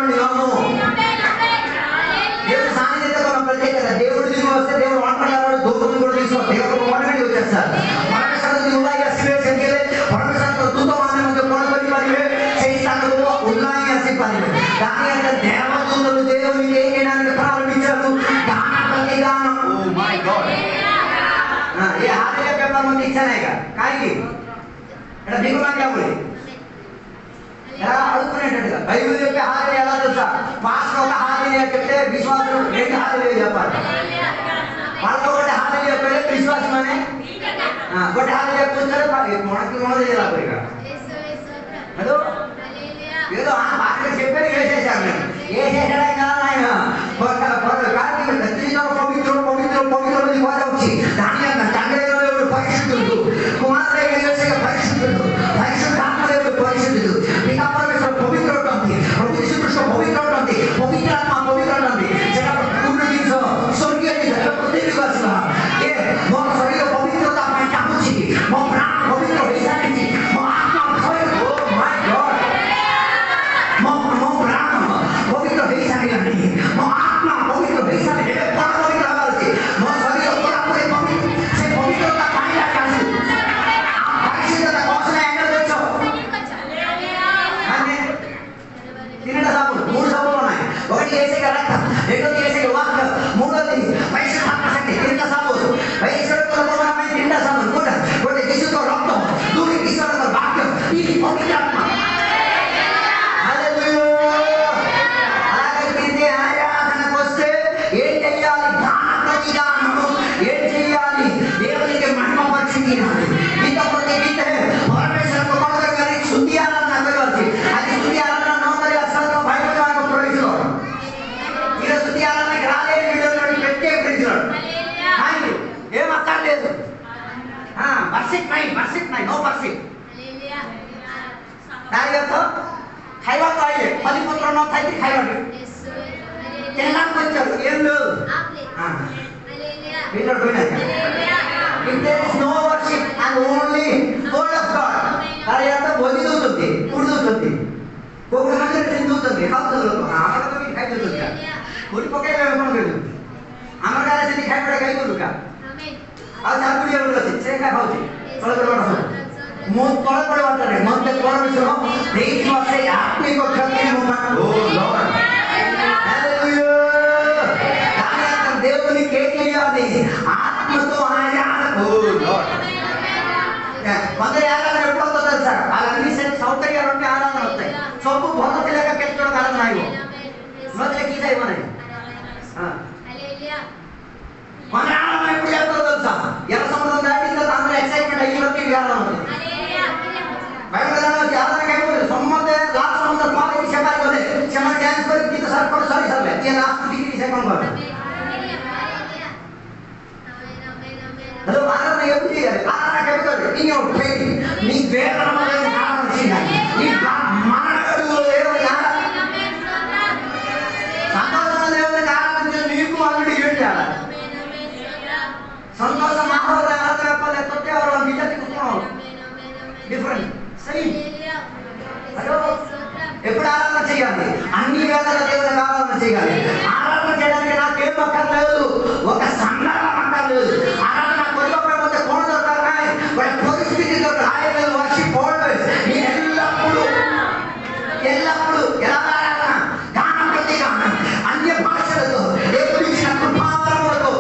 దేవుడు సాన్నిధ్యత మన ప్రత్యేకత దేవుడు దిగి వస్తే దేవుడు వంటలాడు దూతను కూడా తీసుకొస్తాడు దేవుడు వంటగడి వచ్చేస్తాడు పరమేశ్వరుడు దిగి ఉల్లాయ సిచువేషన్ के लिए పరమేశ్వరుడు దూత మానే ముందు కోణ పడి పరివే సైతానుడు ఉల్లాయ అసి పరివే దాని అంటే దేవదూతలు దేవుని చేయడానికి ప్రారంభించారు గానపతి గానం ఓ మై గాడ్ ये हारे पेपर में इच्छा नहीं का काहे की एटा बिगुला क्या बोले एटा अडुकुनेटట్టుగా బైబిల్ చెప్పే హారే ఎలా తెలుసా పాస్టర్ ఒక హారే చెప్తే విశ్వాసులు రెండు హారే చెప్పాలి వాళ్ళతో ఒక హారే చెప్పే విశ్వాసం అనే ఒక హారే చెప్తారు మనకి మొదలు ఎలా పోయిగా హలో ఏదో ఆ భాష చెప్పేది వేసేశారు వేసేసాడే కాదు ఆయన కార్తీక త్రిజన పవిత్రుడు దివాచి దాని తండ్రి పరిశుద్ధుడు కుమారుడు పరిశుద్ధుడు పరిశుద్ధాత్మ పరిశుద్ధుడు పితా పరమేశ్వర పవిత్రుడు అంతే ప్రభు యేసుక్రీస్తు పవిత్రుడు అంతే పవిత్రాత్మ పవిత్రుడు అంతే జన पूर्ण दिन स्वर्गीय दिन पृथ्वी का ये वो शरीर पवित्रता में चाहूची वो प्राण पवित्र हो जाएगी वो आत्मा पवित्र ओ माय गॉड वो प्राण पवित्र हो जाएगी वो आत्मा पवित्र हो जाएगी पूर्ण पवित्र हो जाएगी वो शरीर पूरा पवित्र से पवित्रता पाएगा कैसे आप परिशुद्धता कौन सा एंगल देखो हां तीनटा साबुन मूడు साबुन ఉన్నాయి ఒకటి ఏసే రక్తం రెండోది ఏసే వాక్య మూడోది పరిశుద్ధాత్మ శక్తి तीनटा साबुन పరిశుద్ధత కొనమై तीनटा साबुन ఒకటి యేసుతో రక్తం दूसरी ईश्वरతో వాక్యం ఇది పవిత్రాత్మ హల్లెలూయా అలాగే తిరిగి ఆరాధనకు వస్తే ఏం చేయాలి గానము ఏం చేయాలి దేవునికి మహిమ పరిచయాలి గీత ప్రతి గీత परमेश्वर को मनकर करी स्तुति आराधना करवाची అది स्तुति आराधना न करे असल तो भाई को आको प्रेज लो ये स्तुति आराधना कराले वीडियो లో పెట్టే ప్రైజ్ लो हां ఏం అక్కర్లేదు వర్షిప్ నై నో వర్షిప్ హల్లెలూయా దానితో ఖైవా కాయే 10 పుత్ర న థైతి ఖైవా ఎలా వచ్చారు ఏం లేదు హల్లెలూయా వీడియో డోనా hallelujah if there is no worship and only word of God అరే అంత బోధి దొరుకుతుంది పుడు దొరుకుతుంది ఒక మందిరం దొరుకుతుంది ଖାଉଛନ୍ତି ଲୋକ ଆମର ତ ବି ଖାଇଦଉଛନ୍ତି କା କୋଉଠି ପକେଇଲେ ଆମେ କ'ଣ କରିବୁ ଆମର ଗାଁରେ ସେଠି ଖାଇବାଟା ଖାଇଗଲୁ କା ଆଉ ଚାକୁଡ଼ି ଗୋଟେ ଅଛି ସେ ଏକା ଖାଉଛି ତଳେ ପଡ଼େ ବାଟ ସବୁ ମୁଁ ତଳେ ପଡ଼େ ବାଟରେ ମତେ ପରମେଶ୍ୱର ଦେଇଥିବା ସେଇ ଆତ୍ମିକ ଶକ୍ତି ମୋ ପାଖରେ ଓ ଲର୍ଡ దేవుని కేకేయాలి ఆత్మతో ఆరాధన ఓ లార్డ్ కొందరు ఆరాధన ఎప్పుడు వస్తుందో తెలుసా అన్ని సౌకర్యాలు ఉంటే ఆరాధన వస్తాయి సొప్పు భగవతి లేక కెచ్చడం ఆరాధన అయ్యో మొదలే కీసా ఇవ్వనాయి మన ఆరాధన ఎప్పుడు చేస్తారో తెలుసా ఎర్ర సముద్రం దాటిన తర్వాత అందరూ ఎక్సైట్మెంట్ అయ్యేలోకి ఆరాధన అవుతుంది బైబిల్ ఆరాధన అయిపోతుంది సొమ్మంతే లాస్ట్ సముద్రం పాలకి చెప్పాలి కదా చెప్ప డ్యాన్స్ କରି గీత సరిపడు సారీ సర్లే ఈ last degree second bar hello ఆరాధన ఎప్పుడు చేయాలి ఆరాధన ఎప్పుడు నీ ఫెయిత్ నీ వేదన మీద ఆరాధన చేయాలి నీ మానవుడు దేవుని ఆరాధన సంతోషం దేవుని ఆరాధన నీకు ఆల్రెడీ ఏం చేయాలి సంతోష మానవుడు ఆరాధన పల్లె తొట్టే వారు బిడ్డకి కూర్చున్నావు డిఫరెంట్ సై హలో ఎప్పుడు ఆరాధన చేయాలి అన్ని వేదన దేవుని ఆరాధన చేయాలి ఆరాధన చేయడానికి నాకేం అక్కర్లేదు ఒక సందర్భం అక్కర్లేదు ఆరాధన పరిస్థితి రాయగల వర్షిప్ ఆల్వేస్ నీ ఎల్లప్పుడు ఎలా ఆరాధన గానం ప్రతి గానం అన్య భాషలతో దేవుని ఇచ్చిన కృపావరములతో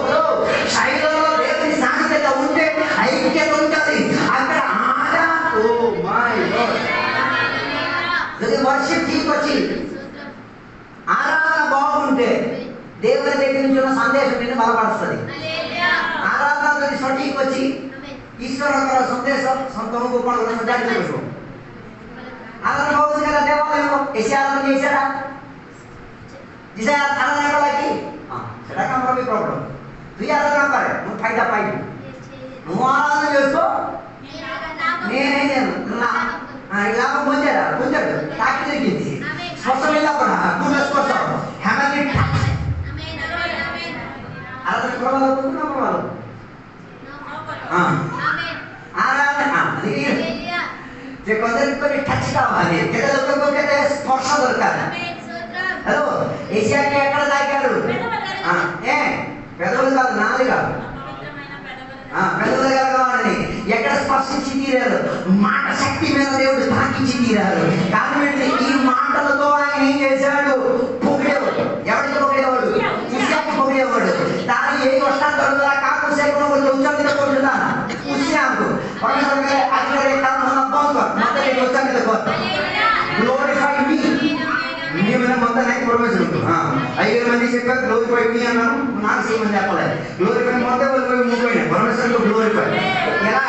శైలిలో దేవుని సాంగత్యత ఉంటే ఐక్యత ఉంటుంది అక్కడ ఆరాధన ఓ మై గాడ్ వర్షిప్ తీసుకొచ్చి ఆరాధన బాగుంటే దేవుని దగ్గర నుంచి ఉన్న సందేశం నిన్ను బలపరుస్తుంది ఆరాధన సటీకి వచ్చి ఈశ్వర సందేశం తమకు జాగ్రత్త ఆరాధన బాగుంది కదా దేవాలయంలో ఎసి ఆరాధన చేశాడా जिसे आराधना करने की सेटा काम भी प्रॉब्लम तुझे आराधना करे मुझे फायदा पाई मुझे आराधना చేసుకో నేనే నా ఇలా ముంజరా ముంజరు తాకి తిరిగింది స్వస్థమిలా పడా గుణ స్పర్శ హ్యామని ఆమేన్ ఆమేన్ ఆరాధన కొరవాలనుకున్నా కొరవాలు ఆమేన్ ఆరాధన హల్లెలూయా जे కొందరికి టచ్ కావాలి కేదో లోకకు కేతే స్పర్శ దొరకాలి ఆమేన్ స్తోత్రం హలో ఏషియాకి ఎక్కడ దాగారు ఏ పెదవులు కాదు నాలుగా పెదవులు కావాలని ఎక్కడ స్పర్శించి తీరారు మాట శక్తి మీద దేవుడు తాకించి తీరారు కాబట్టి ఈ మాటలతో ఆయన ఏం చేశాడు పొగిడేవాడు ఎవరికి పొగిడేవాడు ఉస్యాకి పొగిడేవాడు దాని ఏ కష్టాలు దొరకదా కాకు సేకరణ కొంచెం ఉచ్చారణ కొడుతున్నా ఉస్యాకు పరమేశ్వరుడే అగ్నిరే కామన బొంగ మతలి ఉచ్చారణ కొడు గ్లోరిఫై మీ నియమన మొత్తానికి పరమేశ్వరుడు 5 మంది చెప్పారు గ్లోరిఫై మీ అన్నారు నాకు సేమని చెప్పలేదు గ్లోరిఫై మొత్తం వాళ్ళు ముగ్గురు పరమేశ్వరుడు గ్లోరిఫై ఎలా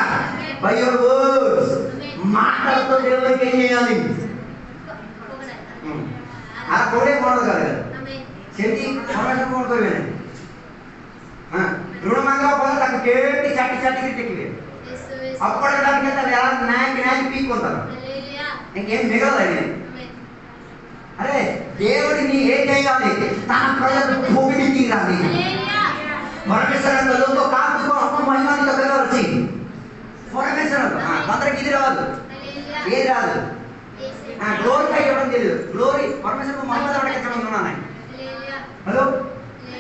బై యువర్ వర్డ్స్ మాటలతో దేవునికి ఏం చేయాలి ఆ కోడే మోడల్ కాదు చెంది పరమేశ్వరుడు మోడల్ వినండి రుణమంగా పోతే తనకు కేటి చాటి చాటికి తెక్కివే అప్పుడు దానికి ఎలా నాయకి పీక్కుంటారు ఇంకేం మిగలదు అరే దేవుడిని ఏం చేయాలి తన ప్రజలకు పొగిడి తీరాలి పరమేశ్వరంలో కాకుతో అమ్మ మహిమానితో కలవచ్చి పరమేశ్వరం అందరికి ఇది రాదు ఏది రాదు గ్లోరిఫై ఇవ్వడం తెలియదు గ్లోరీ పరమేశ్వరం మహిమ ఎవరికెక్కడ ఉన్నాను హలో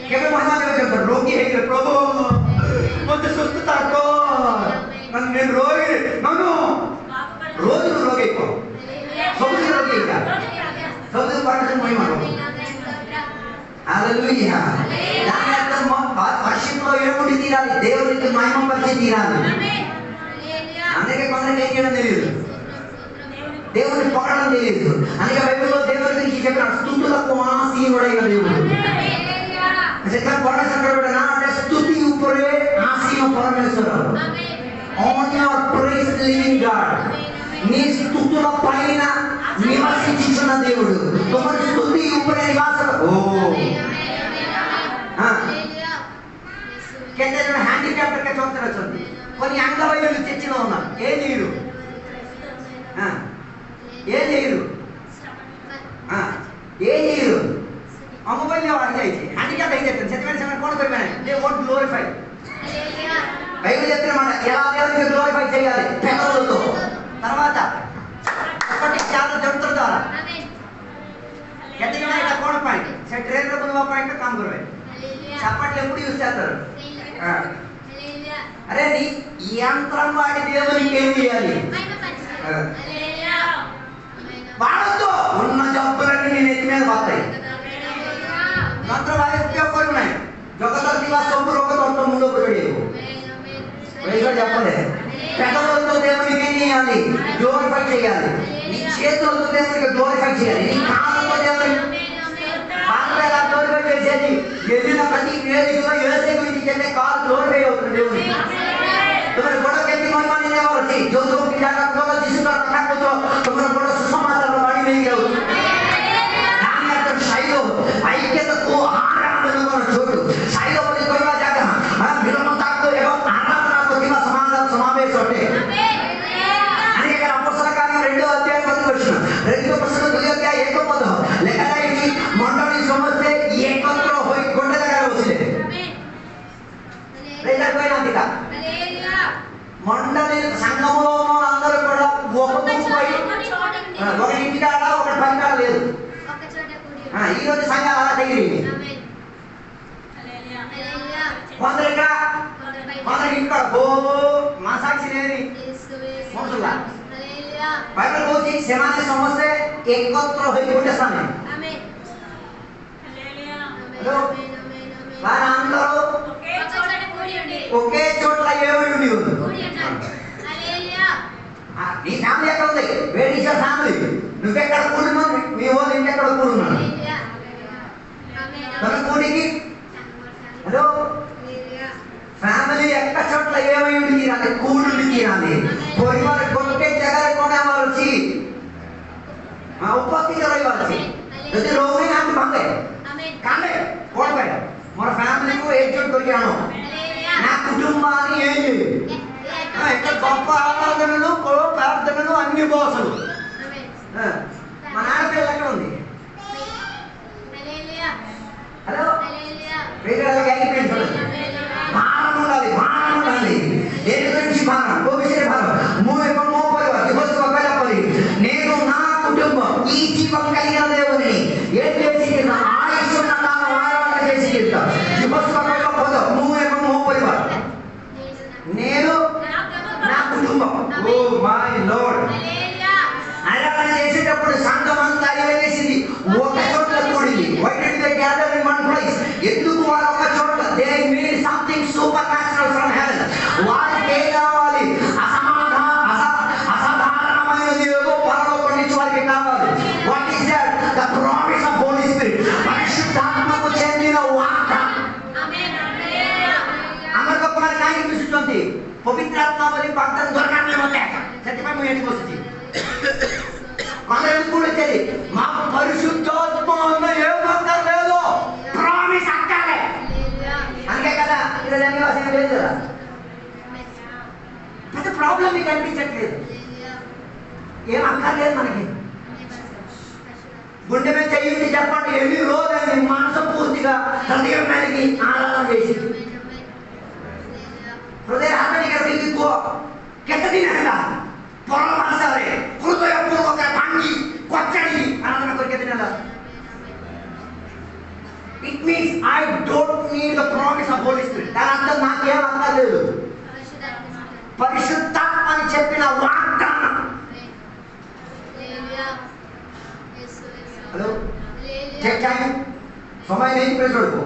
केवल महिमा देव जब रोगी है कि प्रभु मुझे सुस्तता को नन्हे रोगी नन्हो रोज रोगी को सब रोगी क्या सब परमेश्वर महिमा रो हालेलुया దాని అర్థం వర్షిప్లో ఏముండి తీరాలి దేవునికి మహిమ పరిచి తీరాలి అందుకే కొందరికి ఏం చేయడం తెలియదు దేవుని పొగడడం తెలియదు అందుకే బైబిల్లో దేవుని గురించి చెప్పిన స్తుతులకు ఆసీనుడైన దేవుడు सेकंड परमेश्वर का नाम है स्तुति ऊपर आसीन परमेश्वर on your praise living God नी स्तुతుల పైన నివాసించుచున్న దేవుడు తమరి స్తుతి ऊपर నివాస ఓ कहते हैं హ్యాండిక్యాప్డ్ के చోట వచ్చండి కొన్ని అంగవైకల్యం చర్చిలో ఉన్నారు ఏం చేయరు ఏం చేయరు ఏం చేయరు అమ్మబల్లి వాడికి అయితే హ్యాండిక్యాప్ అయితే సెటిల్మెంట్ సెవెన్ కోణ పెరిగాయి they want glorify hallelujah Bible చెప్తున్నమాట ఎలా దేవునికి గ్లోరిఫై చేయాలి పెదవులతో తర్వాత ఒకటి చాలా జంతువుల ద్వారా ఆమేన్ ట్రైనర్ పునవ పాయింట్ काम करवाए చప్పట్లు ఎప్పుడు యూస్ చేస్తారు అరే నీ ఈ యంత్రం వాడి దేవునికి ఏం చేయాలి వాడొద్దు ఉన్న జబ్బులన్నీ నీ నెత్తి మీద పడతాయి యంత్ర వాడి ఉపయోగం ఉన్నాయి జగత దివస్ ସବୁ ରୋଗ ତୋର ମୁଣ୍ଡ ଉପରେ ପଡ଼ିବ వేగ చెప్పలే పెదవులతో దేవునికి ఏం చేయాలి గ్లోరిఫై చేయాలి నీ చేతులతో దేవునికి గ్లోరిఫై చేయాలి నీ కాళ్ళతో దేవునికి కాళ్ళలా గ్లోరిఫై చేసేది ఎదిన ప్రతి వేదికలో యేసు గురించి చెప్తే కాళ్ళు గ్లోరిఫై అవుతుంది దేవునికి तुम्हारे बड़ा कहती मन माने नहीं और थी जो लोग की जाकर को जिसका रखा को तो तुम्हारा बड़ा सुसमाचार वाणी नहीं गया नाम या तो शायद आई के तो को आरा बनो छोटू शायद बोले कोई बात जाकर हां बिना ताक को एवं आराधना को दिवा समावेश होते अनेक अपोस्तल कार्य 2వ అధ్యాయం 10వ వచనం 2వ పుస్తకం 2వ అధ్యాయం 1వ పదం లేఖనానికి మండలి సమస్తే ఏకత్ర होई కొండ దగ్గర వచ్చిలే రేలా పోయినాదిక మండలి సంఘములో అందరూ కూడా ఒక ఇంటి కాడ ఒక పని కాడ లేదు ఈ రోజు సంఘాలు అలా తగిలింది కొందరు ఇక్కడ కొందరు ఇంటికాడ ఓ మా సాక్షి లేని మనుషుల బైబిల్ కోసి సమాన సమస్తే ఏకత్ర होई కొట్టేస్తాను హలో వారందరూ ఒకే చోట్ల ఏమై ఉండి నీ ఫ్యామిలీ ఎక్కడ ఉంది వేర్ ఇస్ యువర్ ఫ్యామిలీ నువ్వెక్కడ కూడున్నావు మీ వాళ్ళు ఇంకెక్కడ కూడున్నాడు మన కూడికి హలో ఫ్యామిలీ ఎక్క చోట్ల ఏమై ఉండి తీరాలి కూడుండి తీరాలి పరివార కొట్టే జగర కొనేవారు ఉపస్థితి రహివారు ଯଦି ରୋଗୀ ନାହାନ୍ତି ଭାଙ୍ଗେ କାନ୍ଦେ କଣ ପାଇଁ ମୋର ఫ్యామిలీକୁ एकजुट କରିକି ଆଣ నా కుటుంబాన్ని ఏం చేయి ఇక్కడ గొప్ప ఆరాధనలు ప్రార్థనలు అన్ని బోసలు మా నాన్నపిల్ల ఎక్కడ ఉంది హలో భారం ఉండాలి దేని గురించి భారం ఓ విషయ భారం మో పరివారం దివస్ ఒకవేళ పరి నేను నా కుటుంబం ఈ జీవం కలిగిన దేవుని ఏం చేసి ఆయుష్ ఉన్న వారాలు చేసి దివస్ ఒకవేళ పదం మో పరివారం నేను నా కుటుంబం ఓ మై లార్డ్ ఆరాధన చేసేటప్పుడు సంఘం అంతా వేసింది ఒక చోట్ల కూడింది why did they gather in one place ఎందుకు వారు ఒక చోట్ల they need something supernatural from heaven వారికి ఏం కావాలి అసాధారణమైనది ఏదో పరలోకం నుంచి వారికి కావాలి what is that the promise of Holy Spirit పరిశుద్ధాత్మకు చెందిన వాగ్దానం ଆମର ଲୋକମାନେ କାହିଁକି ମିଶୁଛନ୍ତି ପବିତ୍ର ଆତ୍ମା ବୋଲି ବାଗ୍ଦାନ ଦରକାର ନାହିଁ ମତେ ସେଥିପାଇଁ ମୁଁ ଏଠି ବସିଛି మనం కూడితే మా పరిశుద్ధాత్మ అన్న ఏ దరକାର లేదు ప్రామిస్ అక్కలే అందుకే కదా ఇది ధన్యవాదాలు లేదు కదా పెద్ద ప్రాబ్లం మీకు అనిపించట్లేదు ఏం అక్కర్లేదు మనకి గుండె మీద చెయ్యి చెప్పండి ఎన్ని రోజులు మనసు పూర్తిగా హృదయం కలిగి ఆరాధన చేసి हृदय हाथनी करके को कितने दिन है ना परम भाषा रे हृदय पूर्वक भांगी कोचड़ी आराधना करके कितने दिन it means I don't need the promise of Holy Spirit దాని అర్థం నాకేం అక్కర్లేదు పరిశుద్ధాత్మ అని చెప్పిన వాగ్దానం హలో చెక్ టైం సమయం नहीं प्रेस को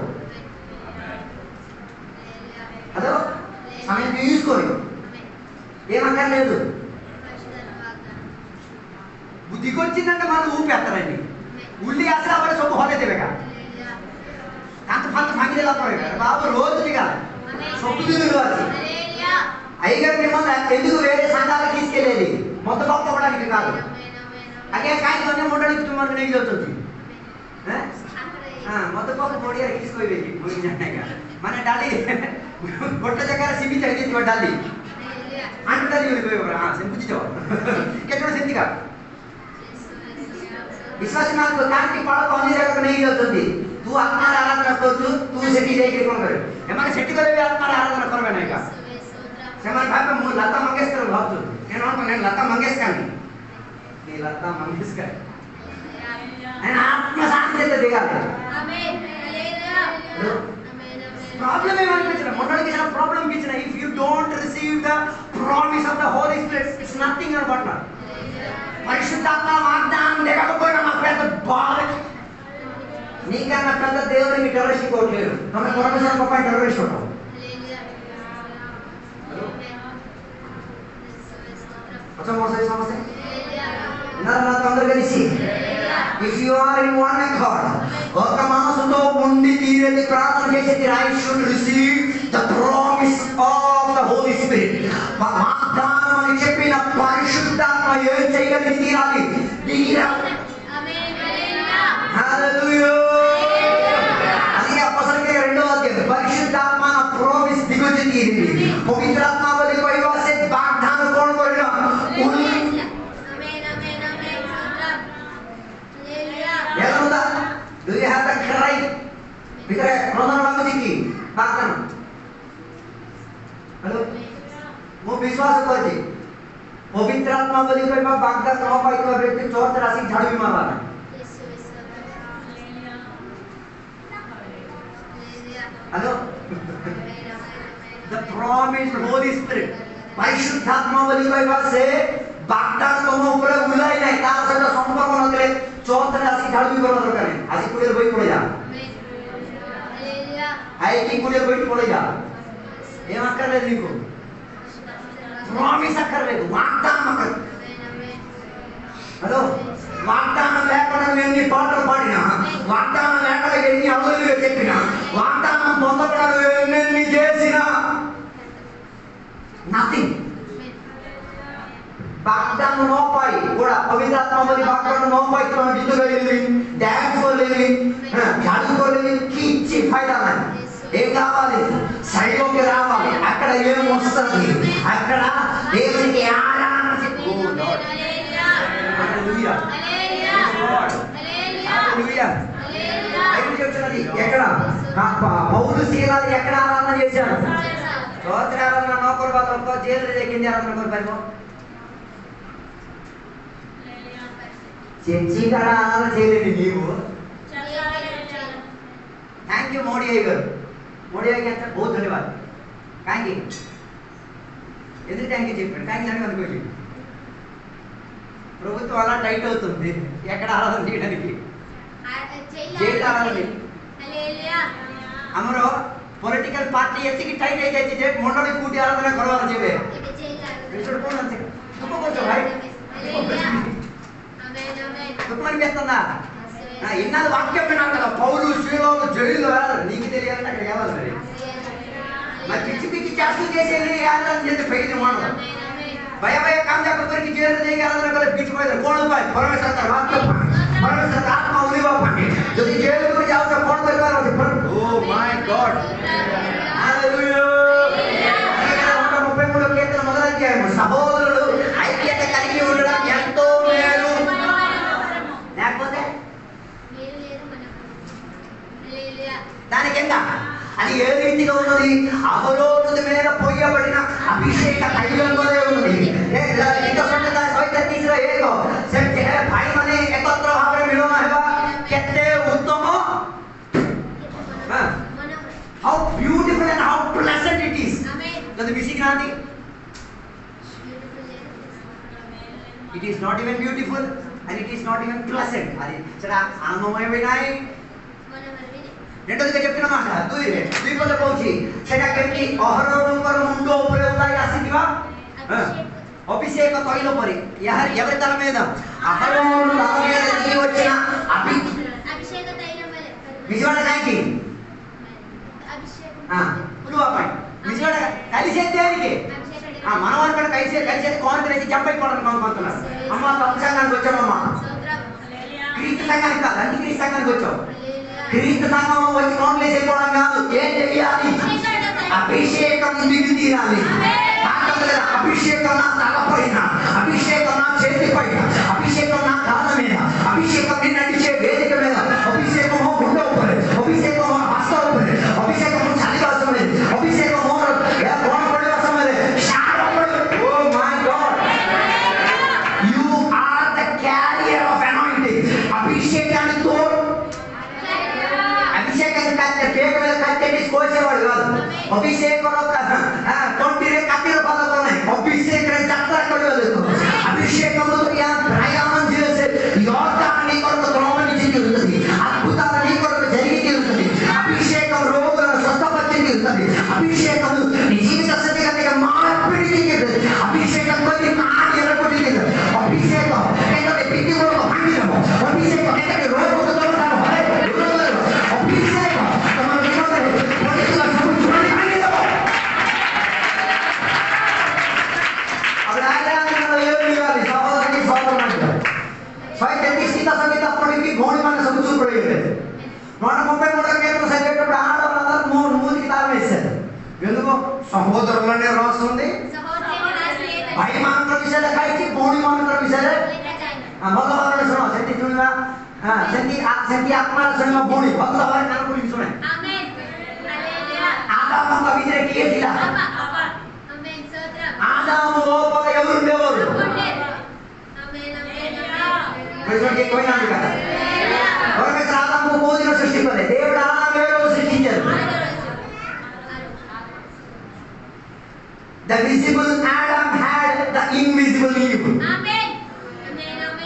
హలో సమయం తీసుకోండి ఏమక్కర్లేదు బుద్ధికి వచ్చిందంటే మనం ఊపేస్తారండి ఉల్లి అసలు అప్పుడు సొమ్ము హోదేదేగా అంత ఫంత ఫంగిలా పడేగా బాబు రోజు దిగాలి సొమ్ము దిగులు అయ్యగారు మిమ్మల్ని ఎందుకు వేరే సంఘాలకు తీసుకెళ్ళేది మొత్తం పంపడానికి కాదు అదే కాయతోనే ఉండడానికి తుమ్మకు నెయ్యి అవుతుంది మొత్తం పంప పొడిగా తీసుకొని మన డాలి गोटे जगह सीमित है कि डाली आंटा नहीं हुई कोई हां से पूछ जाओ केतोड़ सेंती का विश्वास मान को कान की पाड़ कोनी जगह को नहीं होती तू आत्मा आराधना करतो तू सेठी जाई के कोन करे एमाने सेठी करे भी आत्मा आराधना करबे नहीं का सेमान भाई मु लता मंगेशकर भाबतो నేను నేను లతా మంగేష్కర్ నీ లతా మంగేష్కర్ ఆయన ఆత్మ శాంతి దిగాలి ఆమేన్ don't receive the promise of the Holy Spirit, it's nothing అనమాట. పరిశుద్ధాత్మ వాగ్దానం లేకపోయినా నాకు పెద్ద బాధ. నీకన్నా పెద్ద దేవునికి టెర్రరిస్ట్ ఇంకోట్లేదు. మనం పరమేశ్వర పప్పాయి టెర్రరిస్ట్ ఉంటాం. అందరూ కలిసి if you are in one accord, ఒక మనసుతో ఉండి తీరేది ప్రార్థన చేసేది, I should receive the promise of the Holy Spirit. వాగ్దానం అని చెప్పిన పరిశుద్ధాత్మ ఏం చేయగలిగి తీరాలి? హల్లెలూయా. అది అపోస్తలుల 2వ అధ్యాయం. పరిశుద్ధాత్మ ప్రామిస్ దిగొచ్చి తీరింది. పవిత్రాత్మ బలి వైవాసే వాగ్దానం కోण కొరినా Do you have the cry? Bikare रोदन लागुची की वाग्दान. हेलो मो विश्वास करते पवित्र आत्मा बली कोई बा वाग्दान न पाई तो व्यक्ति 84 झाड़ू भी मारवाना. Hello the promised Holy Spirit परिशुद्धात्मा बली कोई बा से वाग्दान तम ऊपर उलाई नाही तार सहित संपर्क नथले 84 झाड़ू भी करना दरकार नाही. आज कुडे बई पड़े जा आई की कुडे बई पड़े जा ఏం అక్కర్లేదు నీకు. ప్రామిస్ అక్కర్లేదు, వాగ్దానం అక్కర్లేదు. హలో వాగ్దానం లేకుండా ఎన్ని పాటలు పాడినా, వాగ్దానం లేకుండా ఎన్ని అమలుగా చెప్పినా, వాగ్దానం పొందకుండా ఎన్ని చేసినా నథింగ్. वाग्दान नो पाई కూడా పవిత్రాత్మ బలి వాగ్దానం नो पाई तो गीत गाइली డాన్స్ కొలేని झाड़ू కొలేని కిచ్చి ఫైదా नाही. ఏం కావాలి? సైలోకి రావాలి. అక్కడ ఏం వస్తుంది? అక్కడ దేవునికి ఆరాధన చెప్పు. హల్లెలూయా హల్లెలూయా హల్లెలూయా. ఐదు చెప్తున్నది ఎక్కడ? పౌలు శీలాలు ఎక్కడ ఆరాధన చేశారు? స్తోత్ర ఆరాధన నోకరు బాతలతో జైలు లేకింది ఆరాధన కొరపైమో చర్చి కాడ ఆరాధన చేయలేని నీవు. థ్యాంక్ యూ మోడీ అయ్య గారు. మోడీ అయ్య గారు बहुत धन्यवाद. Thank you. ఎందుకు థ్యాంక్ యూ చెప్పాడు? థ్యాంక్ యూ అని అనుకోండి. ప్రభుత్వం అలా టైట్ అవుతుంది ఎక్కడ ఆరాధన చేయడానికి. జైలు ఆరాధన ଆମର ପଲିଟିକାଲ ପାର୍ଟି ଏତିକି ଟାଇଟ୍ ହେଇଯାଇଛି ଯେ ମଣ୍ଡଳୀ କୋଉଠି ଆରାଧନା କରବାର ଯେବେ ଏଇଟା କୋଣ ଅଛି ତୁମ କରୁଛ ଭାଇ ତୁମର ବ୍ୟସ୍ତନା ఇన్నాళ్ళు వాక్యం విన్నాను కదా పౌలు శీలోలు జైలు నీకు తెలియాలంటే అక్కడ కావాలి మరి మరి పిచ్చి పిచ్చి చేస్తూ చేసేది ఆరాధన చేస్తే పైకి మానవ భయ భయ काम जाकर करके जेल में जाके आराधना करे बीच में कौन उपाय परमेश्वर का वाक्य परमेश्वर का आत्मा उलिवा पानी यदि जेल में जाओ तो कौन परिवार होते पर ओ माय गॉड हालेलुया ఒక 33 కేంద్ర మొదలయ్యాము సహోదరులు ఐక్యత కలిగి ఉండడం ఎంతో మేలు లేకపోతే దానికి ఎంత అది ఏ రీతిగా ఉన్నది అహరోను మీద పోయబడిన అభిషేక తైలంలోనే ఉన్నది ఇంకా సంగతి సహిత తీసిరా ఏదో సెట్ है भाई माने एकत्र भाବରେ मिलन हेबा केते उत्तम how beautiful and how pleasant it is ଯଦି ମିଶିକି ନାହାନ୍ତି it is not even beautiful and it is not even pleasant అది ସେଟା ఆనందమయ వినాయి రెండోదిగా చెప్తున్నా మాట ଦୁଇ ପଦ କହୁଛି ସେଟା କେମିତି ଅହରୋନଙ୍କର ମୁଣ୍ଡ ଉପରେ ଉଲାଇ ଆସିଥିବା అభిషేక తైల పరి ఎవరి తల మీద అహరోను తల మీద దిగి వచ్చిన అభిషేక తైలం వలె విజయవాడ కాకి పులువాపై విజయవాడ కలిసే దేనికి మనవాడు కూడా కలిసేది కోంతనేసి జంపైపోవడానికి అనుకుంటున్నారు అమ్మ తప్పు సంఘానికి వచ్చామమ్మ క్రీస్తు సంఘానికి కాదు అన్ని క్రీస్తు సంఘానికి వచ్చావు క్రీస్తు సంఘం వచ్చి నోట్లు వేసేపోవడం కాదు ఏం తెలియాలి అభిషేకం దిగి తీరాలి అభిషేకం నా తలపైన అభిషేకం నా చేతి పైన అభిషేకం నా కాళ్ళ మీద అభిషేకం నడిచే వేదిక మీద అభిషేకం గుండ ଉପରେ అభిషేకం హస్త ଉପରେ అభిషేకం ଚାଲିବା ସମୟରେ ଅଭିଷେକ ମୋର କଣ ପଡିବା ସମୟରେ ଓ ମାଇ ଗଡ୍ you are the carrier of anointing అభిషేకాన్ని తో అభిషేకాన్ని కట్టే పేక మీద కట్టేసి కోసేవాడు కాదు అభిషేకంలో ఒట్టిరే కత్తిర పదకొనే అభిషేకం జాతర కడవలేదు అభిషేకముతో యా ప్రయాణం చేసే యోర్దాను కొరకు త్రోవని చేస్తుంది అద్భుతాలు నీ కొరకు జరిగి తీరుతుంది అభిషేకం రోగులను స్వస్థపరిచి తీరుతుంది అభిషేకం నీ జీవిత స్థితిగతిగా మార్పిడి చేస్తుంది అభిషేకం కొన్ని నాడి ఎరగొట్టింది అభిషేకం ఏంటంటే పిచ్చి కొరకు పండినము అభిషేకం ఏంటంటే రోగులతో తోడతాము అభిషేకం తమ వినోదము పొలిటికల్ సముద్రాన్ని పండినము అప్పుడు ఆరాధనలో ఏమి ఇవ్వాలి సహోదరుని సహోదరుడు స్వయంగా సీత సంగీత అప్పటికి గోడి మన సభ చూపడలేదు 133 కేంద్రం చదివేటప్పుడు ఆడవాళ్ళందరూ మూతికి తాళం వేశారు ఎందుకు సహోదరులనే రాస్తుంది भाई मान कर विषय लिखाई थी पौड़ी मान कर विषय भगवान ने सुना संति सुनना हां संति आत्मा ने सुनना पौड़ी भगवान ने कोई सुने आमीन हालेलुया आदम का विषय किए दिला आमीन स्तोत्र आदम लोपग ఎవరుండేవారు आमीन ఆమేన్ कोई ना दिखा और मैं आदम को కోదిన సృష్టించలే దేవుడు ఆదామును సృష్టించాడు The visible Adam had the invisible Eve. Amen.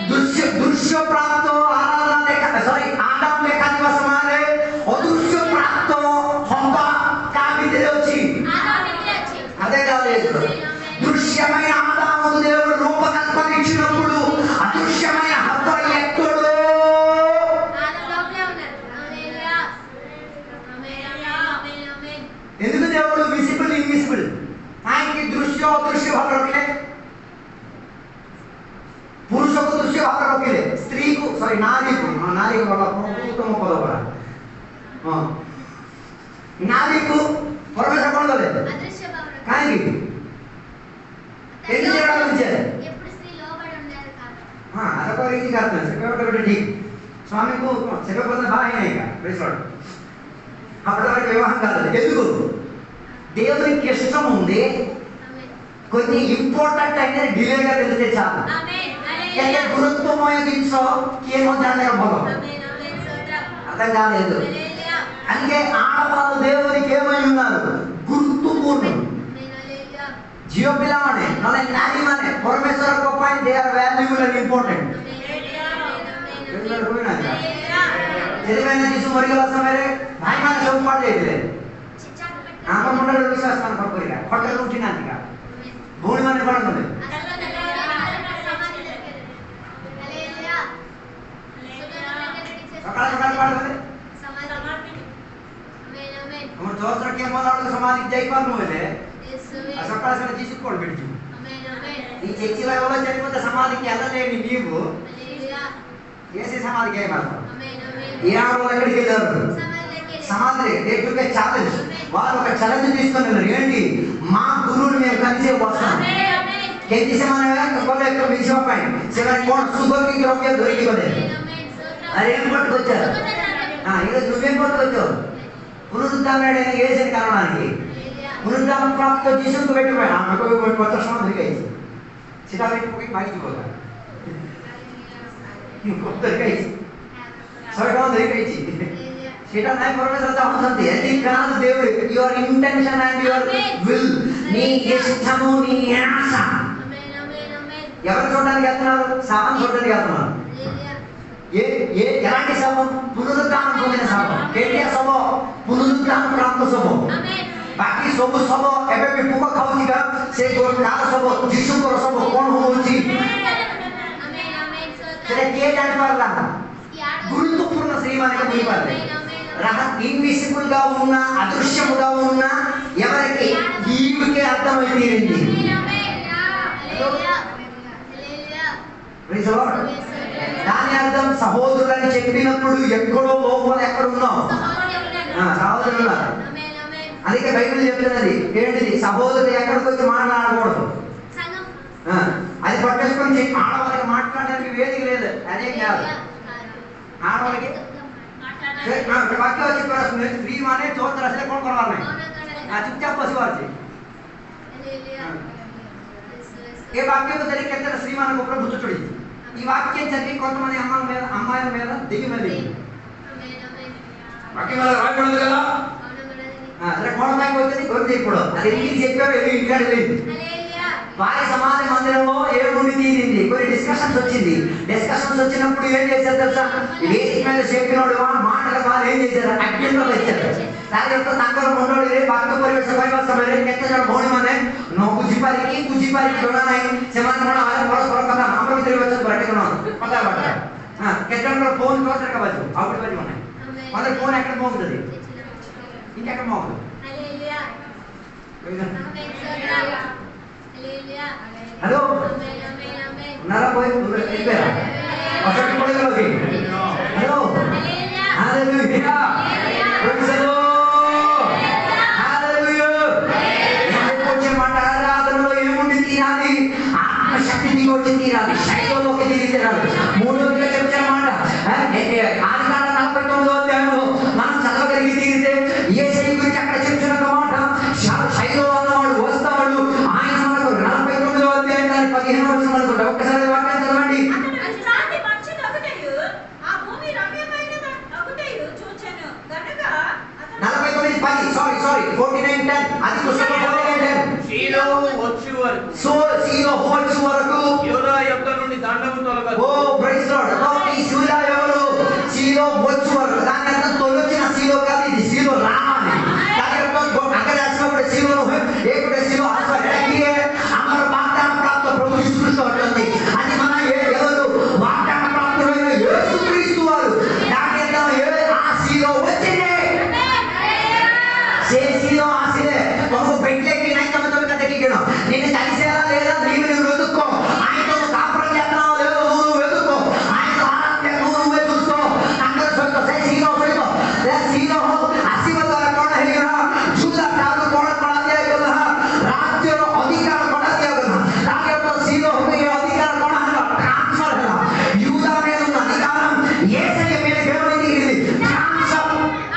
दृश्य प्राप्त आराधना देखा सॉरी आदम देखा दिवस हमारे अदृश्य प्राप्त हवा का बिदले వచ్చి అదే కాలేదు దృశ్యమైన ఆదాము దేవుడు రూపకల్పన ఇచ్చినప్పుడు అదృశ్యమైన హవ్వ ఎక్కడో ఆదం లోపలే ఉన్నారు హల్లెలూయా ఆమేన్ ఎందుకు దేవుడు విజిబుల్ ఇన్విజిబుల్ ఆయనకి దృశ్య అదృశ్య భావ రखले पुरुष को दृश्य भाव रखले स्त्री को सॉरी नारी को वाला उत्तम पद बड़ा हां नारी को परमेश्वर कौन बोले अदृश्य भाव रखले काहे की ఎన్ని చేయడం ఇచ్చారు ఎప్పుడు స్త్రీ లోబడి ఉండాలి కాదు అదొక రీతి కాదు సెక్రటరీ ठीक स्वामी को सेवक भाई नहीं का प्रेज लॉर्ड అప్పటివరకు వివాహం కాదు ఎందుకు దేవునికి ఇష్టం ఉంది కొన్ని ఇంపార్టెంట్ అయిన డిలేగా తెలిస్తే చాలు ఆమేన్ హల్లెలూయా గురుత్వమయ దించో ఏమో జానక భగవ ఆమేన్ ఆమేన్ స్తోత్రం అర్థం కాలేదు హల్లెలూయా అంటే ఆడవాళ్ళు దేవునికి ఏమై ఉన్నారు గురుత్వపూర్ణం ఆమేన్ హల్లెలూయా జీవ పిల్లవానే నన్ను నాని మానే పరమేశ్వర को पाइन they are valuable and important hallelujah hallelujah जब मैंने यीशु मरिया समय भाई माने सब पढ़ लेते आम मंडल विश्वास मान पकड़ेगा फटल उठिना दिका भूल माने पढ़ने हालेलुया सकाळ सकाळ पढ़ते समाधि आमेन आमेन हम जोर के मोलाड समाधि जय करनो है सकाळ से जीसु कोड बिडजू आमेन आमेन ఈ చర్చిలో ఎవరో చనిపోతే సమాధికి వెళ్ళలేని నీవు హల్లెలూయా ఏసే సమాధికి ఏమన్నా ఆమేన్ ఆమేన్ ఈ ఆడవాళ్ళు ఎక్కడికి వెళ్ళారు సమాధి దే టుక్ ఏ ఛాలెంజ్ వారు ఒక ఛాలెంజ్ తీసుకున్నారు ఏంటి మా గురువుని మేము కలిసే వస్తాం ఆమేన్ ఆమేన్ కేంటి సమానమే కొలే ఒక విషయం పై సెవెన్ కోట్ సుగర్కి ద్రవ్య దొరికి బదే ఆమేన్ స్తోత్రం అరే ఏం పట్టుకొచ్చారు ఈరోజు నువ్వేం పట్టుకొచ్చావు పునరుద్ధారణని ఏసే కారణానికి పునరుద్ధారణ ప్రాప్త జీసుకు పెట్టిపోయి ఆమెకు కొత్త సమాధి గైస్ సిటా పెట్టుకోకి మాకి పోగా కొత్త గైస్ సర్వం దొరికాయి সেটা নাই পরমেশ্বর চাহুଛନ୍ତି এটি কাজ దేవుడు your intention and your will నీ ఇష్టము నీ ఆశ ఆమేన్ ఆమేన్ ఆమేన్ ఎవరు చూడడానికి వెళ్తున్నారు సామాన్ చూడడానికి వెళ్తున్నారు ఏ ఎలాంటి సభ పునరుద్ధానం పొందిన సభ ఏంటి ఆ సభ పునరుద్ధానం ప్రాప్త సభ ఆమేన్ বাকি সব সব এবে পুক খাউছি কা সে কার সব যিশুଙ୍କର সব কোন হଉଛି আমেন আমেন সেটা কে জানি পারলা గురుత్వపూర్ణ శ్రీమానికి మునిపాలి ఇన్విజిబుల్ గా ఉన్న అదృశ్యముగా ఉన్న ఎవరికి ఈవికే అర్థమైంది దాని అర్థం సహోదరులని చెప్పినప్పుడు ఎక్కడో లోపల ఎక్కడ ఉన్నాం సహోదరులు అందుకే బైబిల్ చెప్తున్నది ఏంటిది సహోదరులు ఎక్కడికి వచ్చి మాట్లాడకూడదు అది పట్టేసుకొని ఆడవాళ్ళకి మాట్లాడడానికి వేదిక లేదు అదేం కాదు ఆడవాళ్ళకి वाक्य अच्छी तरह सुने स्त्री माने जो तरह से कौन करवा रहे हैं चुपचाप बसवा जी ये वाक्य तो जरी कहते हैं स्त्री माने को ऊपर भूत चढ़ी ये वाक्य जरी कौन माने अम्मा मेरा देखिए मैं देखिए वाक्य वाला राय पढ़ने लगा అసలు కోణమైకి వచ్చింది కొంత ఇప్పుడు అది ఎందుకు చెప్పావు ఇక్కడ లేదు. వారి సమాధి మందిరంలో ఏముండి తీరింది. కొన్ని డిస్కషన్స్ వచ్చినప్పుడు ఏం చేశారు తెలుసా? వేదిక మీద చెప్పినోడు మాటల వారు ఏం చేశారు? అగ్నిలో వచ్చారు. దాని యొక్క తంగర మొండోడు భక్త పరివేశ పరివాసమైన ಕೆತ್ತಜಡ ಭೌಣಿ ಮನೆ ನೋ ಕುಜಿಪಾರಿಗೆ ಜೋಡಾನೈ ಸಮಾನ ಮಾಡ ಆಲ ಪರ ಪರಕದ ಆಮ್ರ ವಿತರ ವಚನ ಬರಟಕನೋ ಪತಾ ಬಟ ಕೆತ್ತಜಡ ಫೋನ್ ಕೋತರ ಕಬಜು ಆಪಡಿ ಬಜಿ ಮನೆ ಅಂದ್ರೆ ಫೋನ್ ಎక్కడ ಹೋಗುತ್ತದೆ ఇంకెక్కడ మోగుతుంది. హల్లెలూయా హలో ఉన్నారా? పోయి వెళ్ళిపోయారా? ఒకటి పొడిలోకి hello hallelujah praise the Lord hallelujah. వచ్చే మాట ఆరాధనలో ఏముండి తీరాలి? ఆత్మశక్తి దిగొచ్చి తీరాలి, శైలంలోకి దిగి తీరాలి. మూడోదిగా చెప్పిన మాట ఆదికాండ 49వ అధ్యాయంలో మనం చదవగలిగి తీరితే యేసయ్య గురించి అక్కడ చెప్పిన మాట శైలో అన్నవాడు వస్తాడు. ఆయన మనకు 49వ అధ్యాయం 15వ వచనం అనుకుంటా. ఒక్కసారి వాక్యం చదవండి. 49:10 అది పుస్తకం 49:10 సీలోహు వచ్చే వరకు సీలోహు వచ్చే వరకు యూదా యొద్ద నుండి దండము తొలగదు. ఓ ప్రైజ్ లార్డ్. ఈ యూదా ఎవరు? సీలో వచ్చే వరకు. దాని అర్థం తొలగించిన సీలో కాదు, ఇది సీలో రావాలి. దాని అర్థం అక్కడ వచ్చినప్పుడు సీలో ఏకుడే సీలో ఆస్వాదించే అమర వాగ్దాన ప్రాప్త ప్రభు యేసు క్రీస్తు ఉంటుంది. అది మన ఎవరు? వాగ్దాన ప్రాప్తుడైన యేసు క్రీస్తు వారు. దాని అర్థం ఆ సీలో వచ్చింది. సీలో ఆసిలే ఒక బెడ్లకి నైతమతో కదకిగను నిన్ను కలిసేలా లేదా నీవు వెతుక్కో. ఆయనతో కాపురం చేస్తున్నావో లేదో నువ్వు వెతుక్కో. ఆయనతో ఆరాధన నువ్వు వెతుక్కో. అందరూ సొంత సీలో సీలో ఆశీర్వాద కోణ ಹೇಗಿನ ಜೂದ ಕಾದು ಕೋಣ ಕೊಡಾದೆ ಆಗಲ್ಲ. ರಾಜ್ಯದ ಅಧಿಕಾರ ಕೊಡಾದೆ ಆಗಲ್ಲ. ರಾಜ್ಯದ ಸೀలో ಹೋಗಿ ಅಧಿಕಾರ ಕೋಣ ಟ್ರಾನ್ಸ್ಫರ್ ಅಲ್ಲ. ಯೂದ ಮೇಲೆ ఉన్న అధికారం యేసయ్య మీద దేవునికి ఇది ట్రాన్స్ఫర్.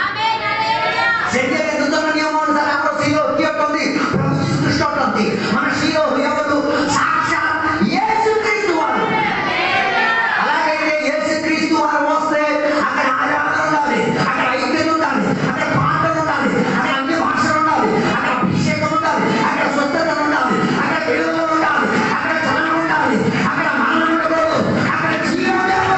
ఆమేన్ హల్లెలూయా. సెంటే దుతన నియమానుసార అప్పుడు సీలో ఉంటుంది. ప్రభు యేసు క్రీస్తు ఉంటుంది. మన సీలో ఎవరు? సాక్షాత్ యేసు క్రీస్తు వారు. అలాగైతే యేసు క్రీస్తు వారు వస్తే అక్కడ ఆరాధన ఉండాలి, అక్కడ ఐక్యత ఉండాలి, అక్కడ ప్రార్థన ఉండాలి, అక్కడ అన్ని భాషలు ఉండాలి, అక్కడ అభిషేకం ఉండాలి, అక్కడ స్వస్థత ఉండాలి, అక్కడ విడుదల ఉండాలి, అక్కడ చలనం ఉండాలి, అక్కడ మరణం ఉండకూడదు, అక్కడ జీవం ఉండాలి.